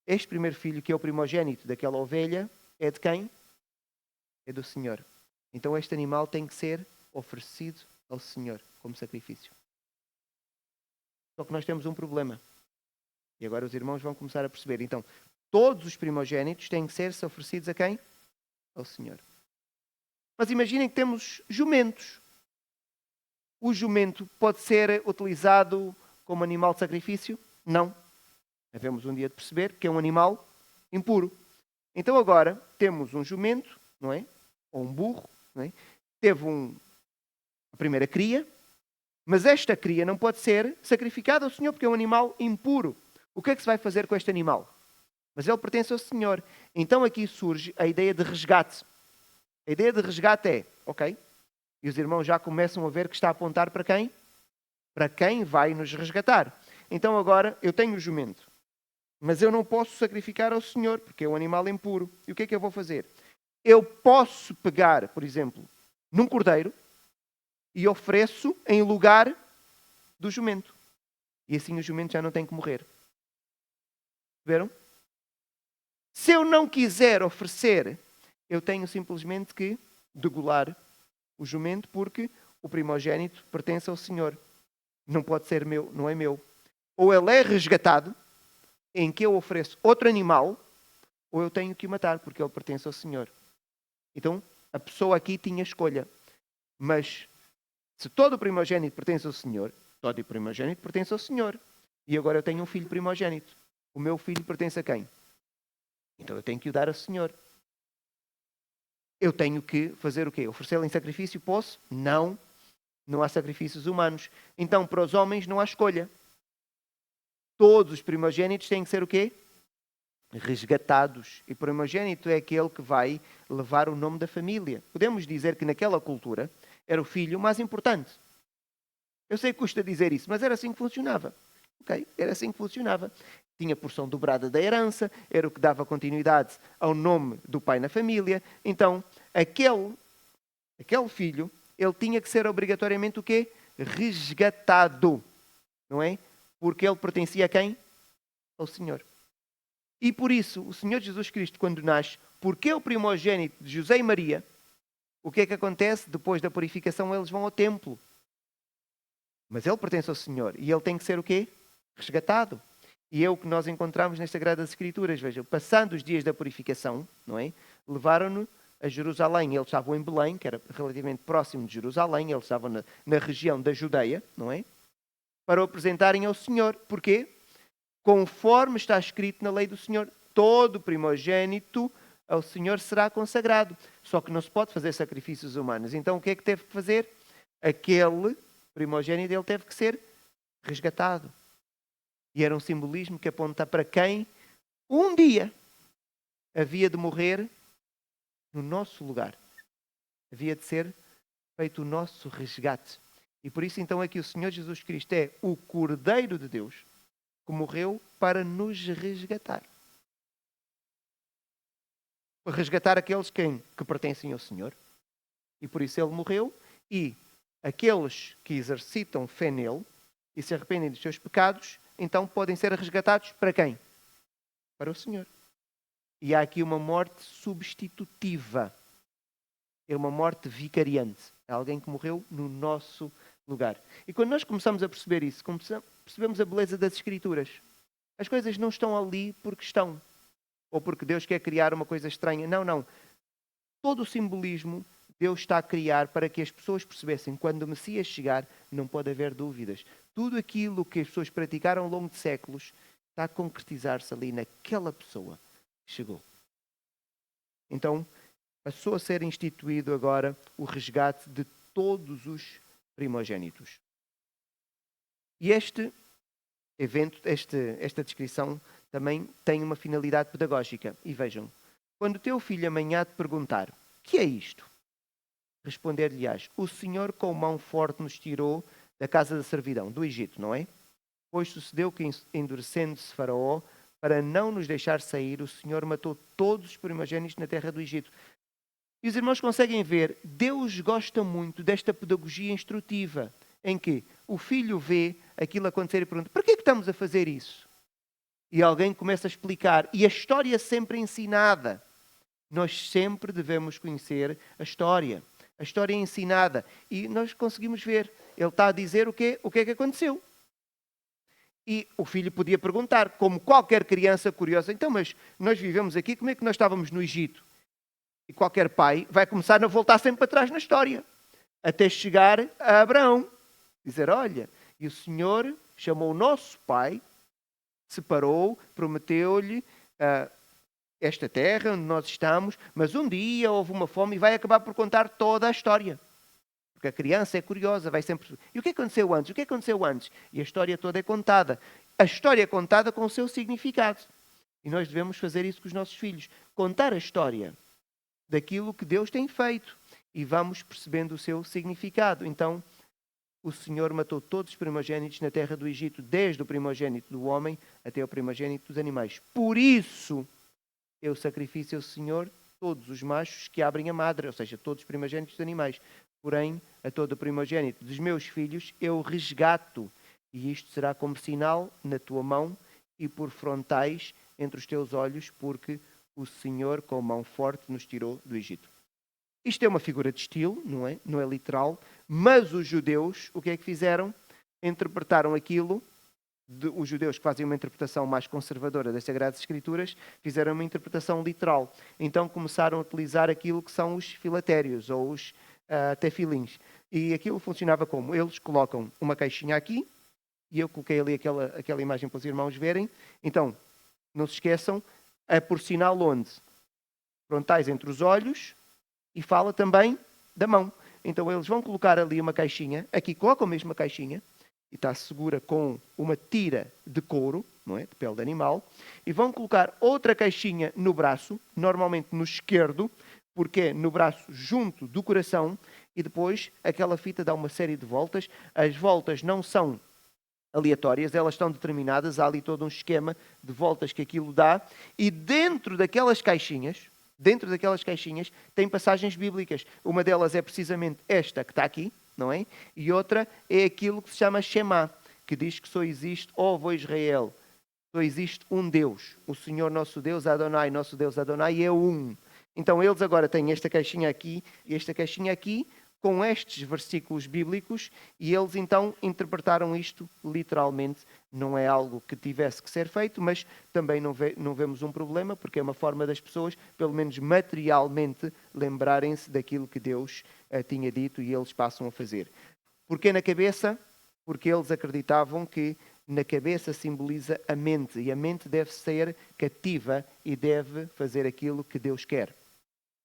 A: Este primeiro filho, que é o primogênito daquela ovelha, é de quem? É do Senhor. Então este animal tem que ser oferecido ao Senhor como sacrifício. Só que nós temos um problema. E agora os irmãos vão começar a perceber. Então, todos os primogênitos têm que ser oferecidos a quem? Ao Senhor. Mas imaginem que temos jumentos. O jumento pode ser utilizado como animal de sacrifício? Não. Devemos um dia de perceber que é um animal impuro. Então agora temos um jumento, não é? Ou um burro, não é? Teve a primeira cria, mas esta cria não pode ser sacrificada ao Senhor porque é um animal impuro. O que é que se vai fazer com este animal? Mas ele pertence ao Senhor. Então aqui surge a ideia de resgate. A ideia de resgate é, ok? E os irmãos já começam a ver que está a apontar para quem? Para quem vai nos resgatar. Então agora eu tenho o jumento. Mas eu não posso sacrificar ao Senhor, porque é um animal impuro. E o que é que eu vou fazer? Eu posso pegar, por exemplo, num cordeiro e ofereço em lugar do jumento. E assim o jumento já não tem que morrer. Viram? Se eu não quiser oferecer, eu tenho simplesmente que degolar o jumento, porque o primogênito pertence ao Senhor. Não pode ser meu, não é meu. Ou ele é resgatado, em que eu ofereço outro animal, ou eu tenho que o matar, porque ele pertence ao Senhor. Então, a pessoa aqui tinha escolha. Mas, se todo o primogênito pertence ao Senhor, todo o primogênito pertence ao Senhor. E agora eu tenho um filho primogênito. O meu filho pertence a quem? Então eu tenho que o dar ao Senhor. Eu tenho que fazer o quê? Oferecê-lo em sacrifício? Posso? Não. Não há sacrifícios humanos. Então, para os homens não há escolha. Todos os primogênitos têm que ser o quê? Resgatados. E primogênito é aquele que vai levar o nome da família. Podemos dizer que naquela cultura era o filho mais importante. Eu sei que custa dizer isso, mas era assim que funcionava. Okay? Era assim que funcionava. Tinha porção dobrada da herança, era o que dava continuidade ao nome do pai na família. Então, aquele filho, ele tinha que ser obrigatoriamente o quê? Resgatado. Não é? Porque ele pertencia a quem? Ao Senhor. E por isso, o Senhor Jesus Cristo, quando nasce, porque é o primogênito de José e Maria, o que é que acontece? Depois da purificação, eles vão ao templo. Mas ele pertence ao Senhor. E ele tem que ser o quê? Resgatado. E é o que nós encontramos nas Sagradas Escrituras. Vejam, passando os dias da purificação, não é? Levaram-no a Jerusalém. Eles estavam em Belém, que era relativamente próximo de Jerusalém. Eles estavam na região da Judeia, não é? Para o apresentarem ao Senhor. Porquê? Conforme está escrito na lei do Senhor, todo primogênito ao Senhor será consagrado. Só que não se pode fazer sacrifícios humanos. Então o que é que teve que fazer? Aquele primogênito, ele teve que ser resgatado. E era um simbolismo que aponta para quem um dia havia de morrer no nosso lugar. Havia de ser feito o nosso resgate. E por isso então é que o Senhor Jesus Cristo é o Cordeiro de Deus que morreu para nos resgatar. Para resgatar aqueles que pertencem ao Senhor. E por isso ele morreu. E aqueles que exercitam fé nele e se arrependem dos seus pecados, então podem ser resgatados para quem? Para o Senhor. E há aqui uma morte substitutiva. É uma morte vicariante. É alguém que morreu no nosso lugar. E quando nós começamos a perceber isso, percebemos a beleza das Escrituras. As coisas não estão ali porque estão. Ou porque Deus quer criar uma coisa estranha. Não, não. Todo o simbolismo Deus está a criar para que as pessoas percebessem que quando o Messias chegar, não pode haver dúvidas. Tudo aquilo que as pessoas praticaram ao longo de séculos está a concretizar-se ali naquela pessoa que chegou. Então, passou a ser instituído agora o resgate de todos os primogênitos. E este evento, esta descrição, também tem uma finalidade pedagógica. E vejam, quando o teu filho amanhã te perguntar, o que é isto? Responder-lhe-ás, o Senhor com mão forte nos tirou da casa da servidão, do Egito, não é? Pois sucedeu que, endurecendo-se Faraó, para não nos deixar sair, o Senhor matou todos os primogênitos na terra do Egito. E os irmãos conseguem ver, Deus gosta muito desta pedagogia instrutiva, em que,
B: o filho vê aquilo acontecer e pergunta: por que é que estamos a fazer isso? E alguém começa a explicar. E a história é sempre ensinada. Nós sempre devemos conhecer a história. A história é ensinada. E nós conseguimos ver. Ele está a dizer o que é que aconteceu. E o filho podia perguntar, como qualquer criança curiosa: então, mas nós vivemos aqui, como é que nós estávamos no Egito? E qualquer pai vai começar a voltar sempre para trás na história. Até chegar a Abraão. Dizer: olha, e o Senhor chamou o nosso pai, separou, prometeu-lhe esta terra onde nós estamos, mas um dia houve uma fome e vai acabar por contar toda a história. Porque a criança é curiosa, vai sempre... E o que aconteceu antes? O que aconteceu antes? E a história toda é contada. A história é contada com o seu significado. E nós devemos fazer isso com os nossos filhos. Contar a história daquilo que Deus tem feito. E vamos percebendo o seu significado. Então, o Senhor matou todos os primogênitos na terra do Egito, desde o primogênito do homem até o primogênito dos animais. Por isso, eu sacrifico ao Senhor todos os machos que abrem a madre, ou seja, todos os primogênitos dos animais. Porém, a todo o primogênito dos meus filhos eu resgato, e isto será como sinal na tua mão e por frontais entre os teus olhos, porque o Senhor com mão forte nos tirou do Egito. Isto é uma figura de estilo, não é? Não é literal, mas os judeus, o que é que fizeram? Interpretaram aquilo, os judeus que fazem uma interpretação mais conservadora das Sagradas Escrituras, fizeram uma interpretação literal. Então começaram a utilizar aquilo que são os filatérios, ou os tefilins. E aquilo funcionava como? Eles colocam uma caixinha aqui, e eu coloquei ali aquela imagem para os irmãos verem. Então, não se esqueçam, é por sinal onde? Frontais entre os olhos, e fala também da mão. Então eles vão colocar ali uma caixinha, aqui colocam mesmo uma caixinha, e está segura com uma tira de couro, não é? De pele de animal, e vão colocar outra caixinha no braço, normalmente no esquerdo, porque é no braço junto do coração, e depois aquela fita dá uma série de voltas. As voltas não são aleatórias, elas estão determinadas, há ali todo um esquema de voltas que aquilo dá, e dentro daquelas caixinhas tem passagens bíblicas. Uma delas é precisamente esta que está aqui, não é? E outra é aquilo que se chama Shema, que diz que só existe, ó Israel, só existe um Deus. O Senhor nosso Deus, Adonai, nosso Deus Adonai é um. Então eles agora têm esta caixinha aqui e esta caixinha aqui, com estes versículos bíblicos, e eles então interpretaram isto literalmente. Não é algo que tivesse que ser feito, mas também não vemos um problema, porque é uma forma das pessoas, pelo menos materialmente, lembrarem-se daquilo que Deus tinha dito e eles passam a fazer. Porquê na cabeça? Porque eles acreditavam que na cabeça simboliza a mente, e a mente deve ser cativa e deve fazer aquilo que Deus quer.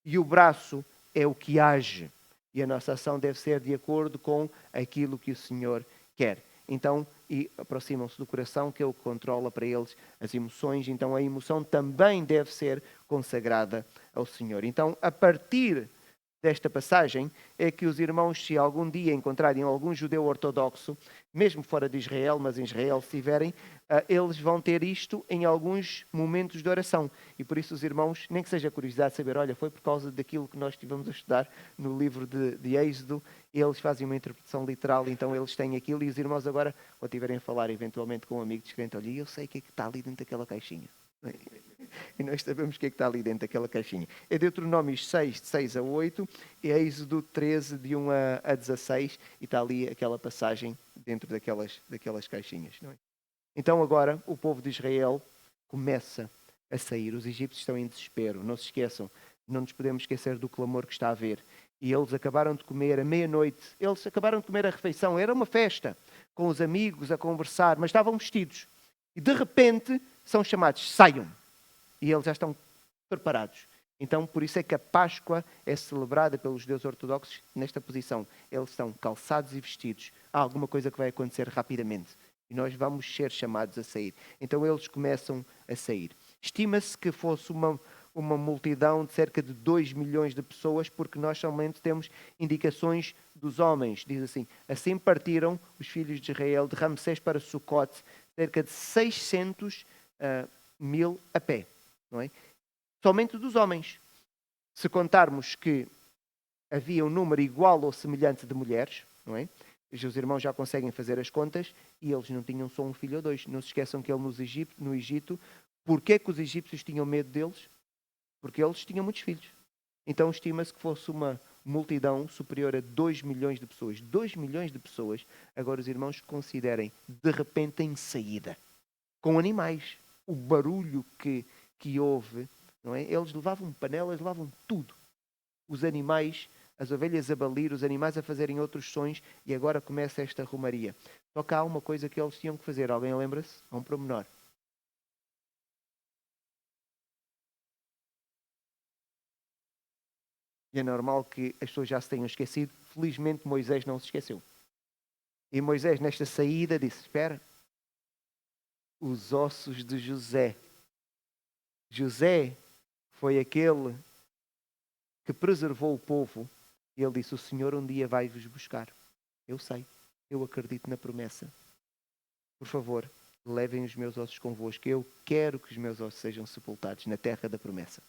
B: E o braço é o que age. E a nossa ação deve ser de acordo com aquilo que o Senhor quer. Então, e aproximam-se do coração, que é o que controla para eles as emoções. Então, a emoção também deve ser consagrada ao Senhor. Então, a partir desta passagem, é que os irmãos, se algum dia encontrarem algum judeu ortodoxo, mesmo fora de Israel, mas em Israel se tiverem, eles vão ter isto em alguns momentos de oração. E por isso os irmãos, nem que seja curiosidade de saber, olha, foi por causa daquilo que nós estivemos a estudar no livro de Êxodo, eles fazem uma interpretação literal, então eles têm aquilo, e os irmãos agora, quando estiverem a falar eventualmente com um amigo descrente, olha, eu sei o que é que está ali dentro daquela caixinha. E nós sabemos o que é que está ali dentro daquela caixinha. É Deuteronômios 6, de 6 a 8, e é Êxodo 13, de 1 a 16, e está ali aquela passagem dentro daquelas caixinhas. Não é? Então agora o povo de Israel começa a sair. Os egípcios estão em desespero. Não se esqueçam, não nos podemos esquecer do clamor que está a haver. E eles acabaram de comer à meia-noite. Eles acabaram de comer a refeição. Era uma festa, com os amigos a conversar, mas estavam vestidos. E de repente são chamados, saiam. E eles já estão preparados. Então, por isso é que a Páscoa é celebrada pelos judeus ortodoxos nesta posição. Eles estão calçados e vestidos. Há alguma coisa que vai acontecer rapidamente. E nós vamos ser chamados a sair. Então, eles começam a sair. Estima-se que fosse uma multidão de cerca de 2 milhões de pessoas, porque nós somente temos indicações dos homens. Diz assim partiram os filhos de Israel de Ramsés para Sucote, cerca de 600 mil a pé. Não é? Somente dos homens. Se contarmos que havia um número igual ou semelhante de mulheres, não é? os irmãos já conseguem fazer as contas e eles não tinham só um filho ou dois. Não se esqueçam que ele no Egito, porquê que os egípcios tinham medo deles? Porque eles tinham muitos filhos. Então estima-se que fosse uma multidão superior a 2 milhões de pessoas. 2 milhões de pessoas, agora os irmãos considerem, de repente em saída, com animais. O barulho que houve, não é? Eles levavam panelas, levavam tudo. Os animais, as ovelhas a balir, os animais a fazerem outros sons, e agora começa esta romaria. Só que há uma coisa que eles tinham que fazer. Alguém lembra-se? Há um pormenor. E é normal que as pessoas já se tenham esquecido. Felizmente Moisés não se esqueceu. E Moisés, nesta saída, disse, espera, os ossos de José. José foi aquele que preservou o povo. E ele disse, o Senhor um dia vai vos buscar. Eu sei, eu acredito na promessa. Por favor, levem os meus ossos convosco. Eu quero que os meus ossos sejam sepultados na terra da promessa.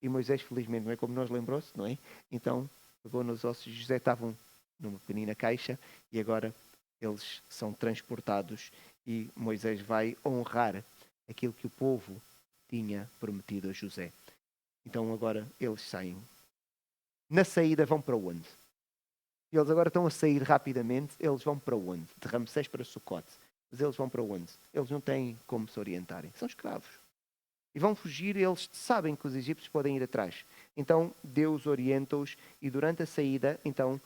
B: E Moisés, felizmente, não é como nós lembrou-se, não é? Então, pegou nos ossos de José, estavam numa pequenina caixa e agora eles são transportados e Moisés vai honrar aquilo que o povo tinha prometido a José. Então agora eles saem. Na saída vão para onde? Eles agora estão a sair rapidamente. Eles vão para onde? De Ramsés para Sucote. Mas eles vão para onde? Eles não têm como se orientarem. São escravos. E vão fugir, eles sabem que os egípcios podem ir atrás. Então Deus orienta-os e durante a saída, então,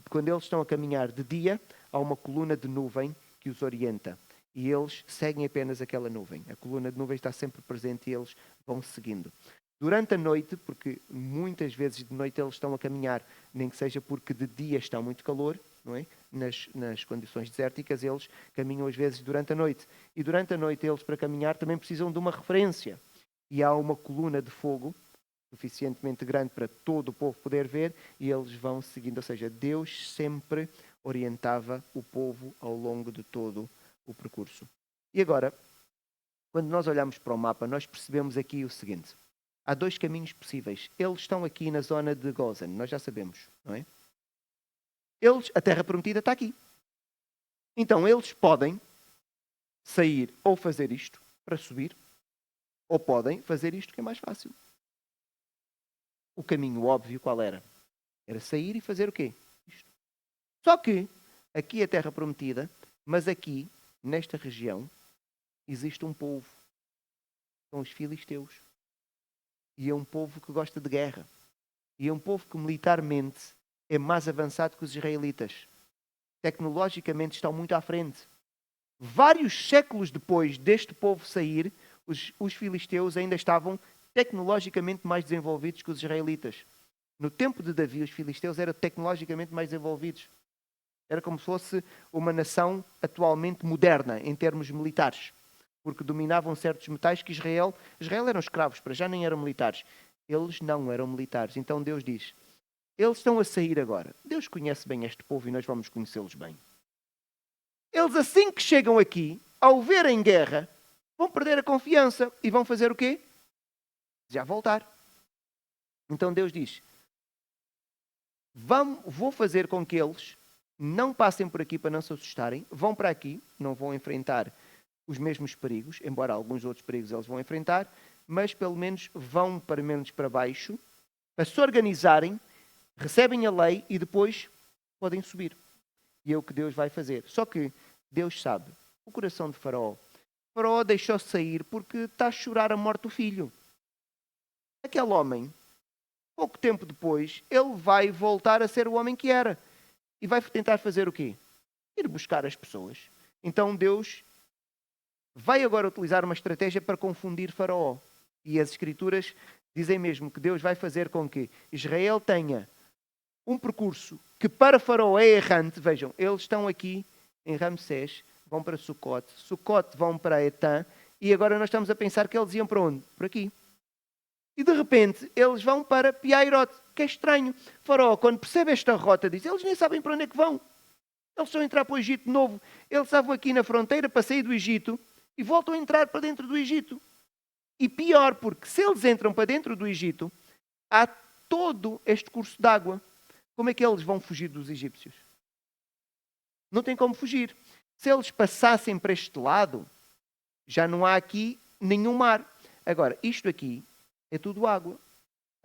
B: quando eles estão a caminhar de dia, há uma coluna de nuvem que os orienta. E eles seguem apenas aquela nuvem. A coluna de nuvem está sempre presente e eles vão seguindo. Durante a noite, porque muitas vezes de noite eles estão a caminhar, nem que seja porque de dia está muito calor, não é? Nas condições desérticas, eles caminham às vezes durante a noite. E durante a noite eles, para caminhar, também precisam de uma referência. E há uma coluna de fogo, suficientemente grande para todo o povo poder ver, e eles vão seguindo. Ou seja, Deus sempre orientava o povo ao longo de todo o percurso. E agora, quando nós olhamos para o mapa, nós percebemos aqui o seguinte. Há dois caminhos possíveis. Eles estão aqui na zona de Gozan, nós já sabemos, não é? A terra prometida está aqui. Então eles podem sair ou fazer isto para subir, ou podem fazer isto que é mais fácil. O caminho óbvio qual era? Era sair e fazer o quê? Isto. Só que aqui é a terra prometida, mas aqui, nesta região, existe um povo. São os filisteus. E é um povo que gosta de guerra. E é um povo que militarmente é mais avançado que os israelitas. Tecnologicamente estão muito à frente. Vários séculos depois deste povo sair, os filisteus ainda estavam tecnologicamente mais desenvolvidos que os israelitas. No tempo de Davi, os filisteus eram tecnologicamente mais desenvolvidos. Era como se fosse uma nação atualmente moderna em termos militares. Porque dominavam certos metais que Israel eram escravos, para já nem eram militares. Eles não eram militares. Então Deus diz, eles estão a sair agora. Deus conhece bem este povo e nós vamos conhecê-los bem. Eles assim que chegam aqui, ao verem guerra, vão perder a confiança e vão fazer o quê? Já voltar. Então Deus diz, vou fazer com que eles não passem por aqui para não se assustarem, vão para aqui, não vão enfrentar os mesmos perigos, embora alguns outros perigos eles vão enfrentar, mas pelo menos vão para menos para baixo, para se organizarem, recebem a lei e depois podem subir. E é o que Deus vai fazer. Só que Deus sabe o coração de Faraó. Faraó deixou sair porque está a chorar a morte do filho. Aquele homem, pouco tempo depois, ele vai voltar a ser o homem que era. E vai tentar fazer o quê? Ir buscar as pessoas. Então Deus vai agora utilizar uma estratégia para confundir Faraó. E as Escrituras dizem mesmo que Deus vai fazer com que Israel tenha um percurso que para Faraó é errante. Vejam, eles estão aqui em Ramsés, vão para Sucote. Sucote vão para Etã. E agora nós estamos a pensar que eles iam para onde? Por aqui. E de repente eles vão para Piairote, que é estranho. Faraó, quando percebe esta rota, diz, eles nem sabem para onde é que vão. Eles estão a entrar para o Egito novo. Eles estavam aqui na fronteira para sair do Egito e voltam a entrar para dentro do Egito. E pior, porque se eles entram para dentro do Egito, há todo este curso de água. Como é que eles vão fugir dos egípcios? Não tem como fugir. Se eles passassem para este lado, já não há aqui nenhum mar. Agora, isto aqui é tudo água.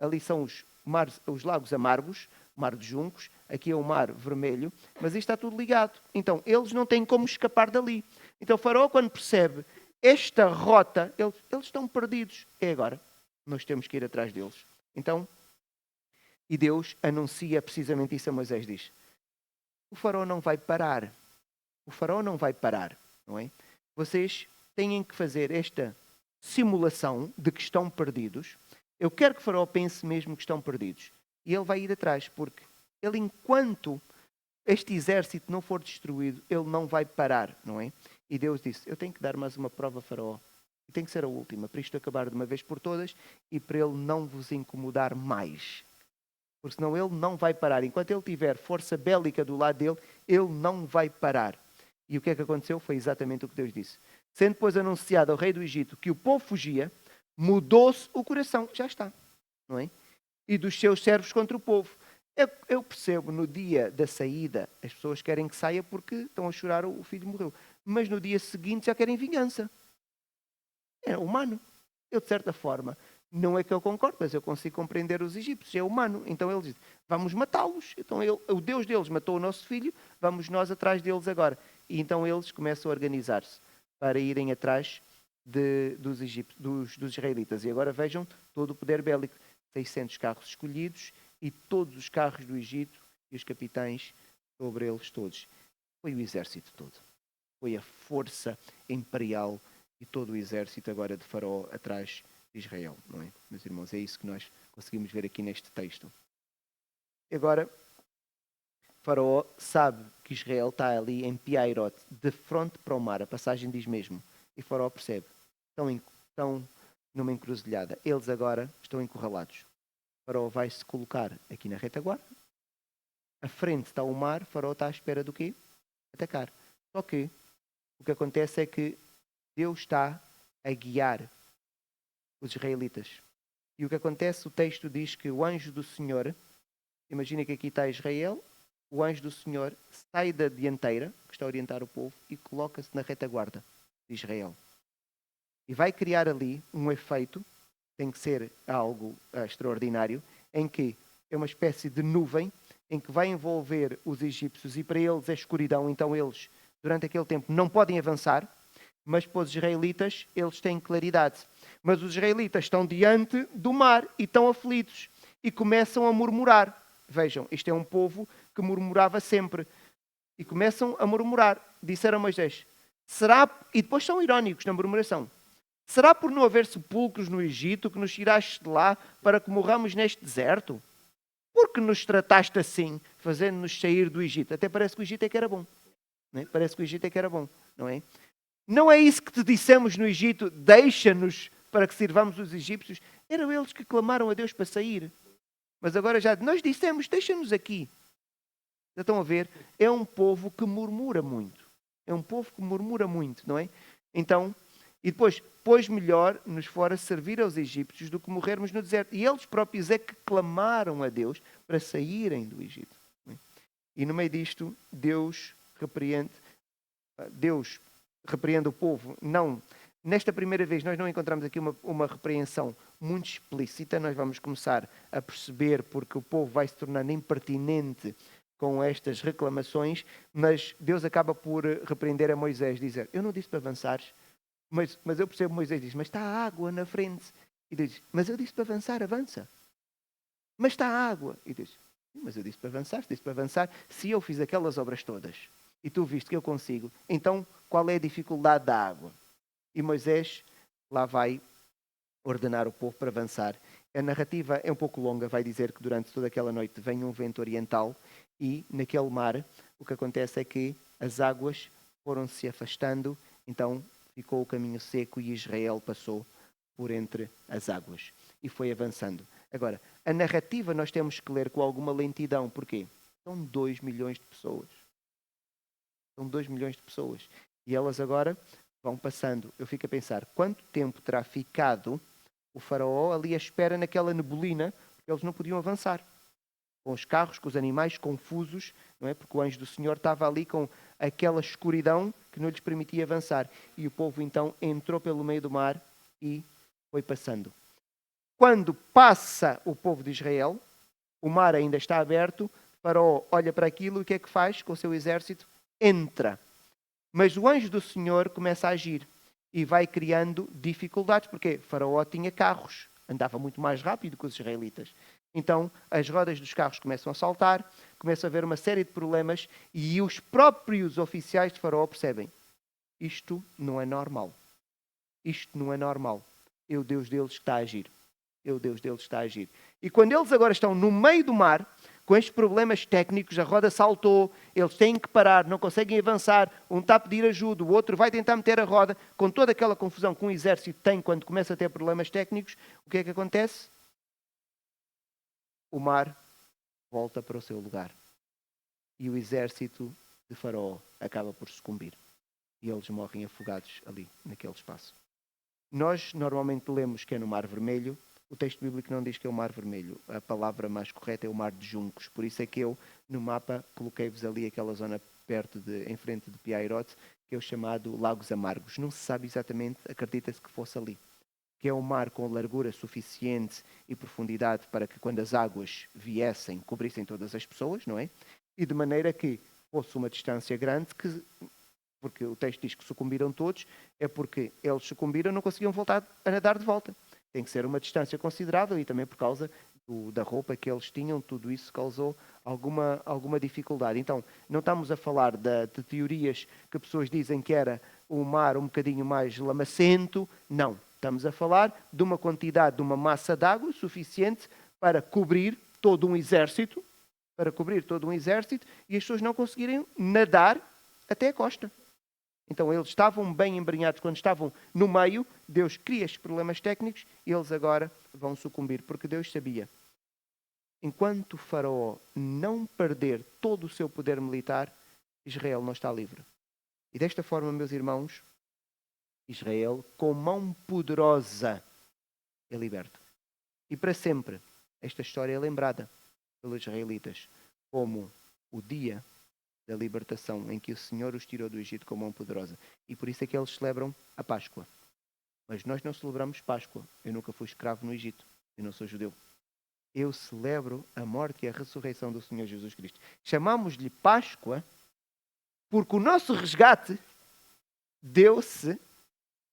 B: Ali são os lagos amargos, o mar de juncos, aqui é o mar vermelho, mas isto está tudo ligado. Então, eles não têm como escapar dali. Então, o faraó, quando percebe esta rota, eles estão perdidos. É agora. Nós temos que ir atrás deles. Então, e Deus anuncia precisamente isso a Moisés, diz: o faraó não vai parar. O faraó não vai parar, não é? Vocês têm que fazer esta simulação de que estão perdidos. Eu quero que o faraó pense mesmo que estão perdidos. E ele vai ir atrás, porque ele, enquanto este exército não for destruído, ele não vai parar, não é? E Deus disse: eu tenho que dar mais uma prova a faraó. E tem que ser a última, para isto acabar de uma vez por todas e para ele não vos incomodar mais. Porque senão ele não vai parar. Enquanto ele tiver força bélica do lado dele, ele não vai parar. E o que é que aconteceu? Foi exatamente o que Deus disse. Sendo depois anunciado ao rei do Egito que o povo fugia, mudou-se o coração. Já está, não é? E dos seus servos contra o povo. Eu percebo, no dia da saída, as pessoas querem que saia porque estão a chorar, o filho morreu. Mas no dia seguinte já querem vingança. É humano. Eu, de certa forma, não é que eu concordo, mas eu consigo compreender os egípcios. É humano. Então eles dizem: vamos matá-los. Então o Deus deles matou o nosso filho, vamos nós atrás deles agora. E então eles começam a organizar-se para irem atrás dos israelitas. E agora vejam todo o poder bélico. 600 carros escolhidos e todos os carros do Egito e os capitães sobre eles todos. Foi o exército todo. Foi a força imperial e todo o exército agora de Faraó atrás de Israel, não é? Meus irmãos, é isso que nós conseguimos ver aqui neste texto. Agora, Faraó sabe que Israel está ali em Piairote, de frente para o mar. A passagem diz mesmo. E Faraó percebe. Estão numa encruzilhada. Eles agora estão encurralados. Faraó vai se colocar aqui na retaguarda. À frente está o mar. Faraó está à espera do quê? Atacar. Só que o que acontece é que Deus está a guiar os israelitas. E o que acontece, o texto diz que o anjo do Senhor, imagina que aqui está Israel, o anjo do Senhor sai da dianteira, que está a orientar o povo, e coloca-se na retaguarda de Israel. E vai criar ali um efeito, tem que ser algo extraordinário, em que é uma espécie de nuvem, em que vai envolver os egípcios, e para eles é escuridão, então eles, durante aquele tempo, não podem avançar, mas para os israelitas, eles têm claridade. Mas os israelitas estão diante do mar e estão aflitos, e começam a murmurar. Vejam, isto é um povo que murmurava sempre. E começam a murmurar. Disseram a Moisés: será... E depois são irónicos na murmuração. Será por não haver sepulcros no Egito que nos tiraste de lá para que morramos neste deserto? Por que nos trataste assim, fazendo-nos sair do Egito? Até parece que o Egito é que era bom. Não é? Parece que o Egito é que era bom, não é? Não é isso que te dissemos no Egito: deixa-nos para que sirvamos os egípcios. Eram eles que clamaram a Deus para sair. Mas agora já nós dissemos: deixa-nos aqui. Já estão a ver? É um povo que murmura muito. É um povo que murmura muito, não é? Então, e depois, pois melhor nos fora servir aos egípcios do que morrermos no deserto. E eles próprios é que clamaram a Deus para saírem do Egito. E no meio disto, Deus repreende o povo. Não, nesta primeira vez nós não encontramos aqui uma repreensão muito explícita. Nós vamos começar a perceber porque o povo vai se tornando impertinente com estas reclamações, mas Deus acaba por repreender a Moisés, dizer: eu não disse para avançares, mas eu percebo. Moisés diz: mas está a água na frente. E diz: mas eu disse para avançar, avança. Mas está a água. E diz: mas eu disse para avançar. Se eu fiz aquelas obras todas e tu viste que eu consigo, então qual é a dificuldade da água? E Moisés lá vai ordenar o povo para avançar. A narrativa é um pouco longa, vai dizer que durante toda aquela noite vem um vento oriental e naquele mar o que acontece é que as águas foram se afastando, então ficou o caminho seco e Israel passou por entre as águas e foi avançando. Agora, a narrativa nós temos que ler com alguma lentidão. Porquê? São 2 milhões de pessoas. São 2 milhões de pessoas. E elas agora vão passando. Eu fico a pensar, quanto tempo terá ficado o faraó ali à espera naquela neblina, porque eles não podiam avançar. com os carros, com os animais confusos, não é? Porque o anjo do Senhor estava ali com aquela escuridão que não lhes permitia avançar. E o povo então entrou pelo meio do mar e foi passando. Quando passa o povo de Israel, o mar ainda está aberto, Faraó olha para aquilo e o que é que faz com o seu exército? Entra. Mas o anjo do Senhor começa a agir e vai criando dificuldades, porque Faraó tinha carros, andava muito mais rápido que os israelitas. Então, as rodas dos carros começam a saltar, começa a haver uma série de problemas e os próprios oficiais de Faraó percebem: isto não é normal. Isto não é normal. É o Deus deles que está a agir. É o Deus deles que está a agir. E quando eles agora estão no meio do mar, com estes problemas técnicos, a roda saltou, eles têm que parar, não conseguem avançar, um está a pedir ajuda, o outro vai tentar meter a roda, com toda aquela confusão que um exército tem quando começa a ter problemas técnicos, o que é que acontece? O mar volta para o seu lugar. E o exército de Faraó acaba por sucumbir. E eles morrem afogados ali, naquele espaço. Nós normalmente lemos que é no Mar Vermelho. O texto bíblico não diz que é o Mar Vermelho. A palavra mais correta é o Mar de Juncos. Por isso é que eu, no mapa, coloquei-vos ali aquela zona em frente de Piairote, que é o chamado Lagos Amargos. Não se sabe exatamente, acredita-se que fosse ali. Que é um mar com largura suficiente e profundidade para que quando as águas viessem, cobrissem todas as pessoas, não é? E de maneira que fosse uma distância grande, porque o texto diz que sucumbiram todos, é porque eles sucumbiram e não conseguiam voltar a nadar de volta. Tem que ser uma distância considerável e também por causa da roupa que eles tinham, tudo isso causou alguma dificuldade. Então, não estamos a falar de teorias que pessoas dizem que era o mar um bocadinho mais lamacento, não. Estamos a falar de uma quantidade, de uma massa de água suficiente para cobrir todo um exército, e as pessoas não conseguirem nadar até a costa. Então eles estavam bem embrenhados quando estavam no meio, Deus cria estes problemas técnicos e eles agora vão sucumbir, porque Deus sabia. Enquanto Faraó não perder todo o seu poder militar, Israel não está livre. E desta forma, meus irmãos, Israel, com mão poderosa, é liberto. E para sempre, esta história é lembrada pelos israelitas como o dia da libertação em que o Senhor os tirou do Egito com mão poderosa. E por isso é que eles celebram a Páscoa. Mas nós não celebramos Páscoa. Eu nunca fui escravo no Egito. Eu não sou judeu. Eu celebro a morte e a ressurreição do Senhor Jesus Cristo. Chamamos-lhe Páscoa porque o nosso resgate deu-se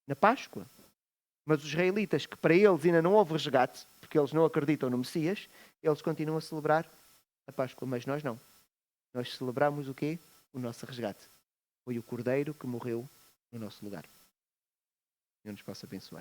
B: na Páscoa. Mas os israelitas, que para eles ainda não houve resgate, porque eles não acreditam no Messias, eles continuam a celebrar a Páscoa. Mas nós não. Nós celebramos o quê? O nosso resgate. Foi o Cordeiro que morreu no nosso lugar. Deus nos possa abençoar.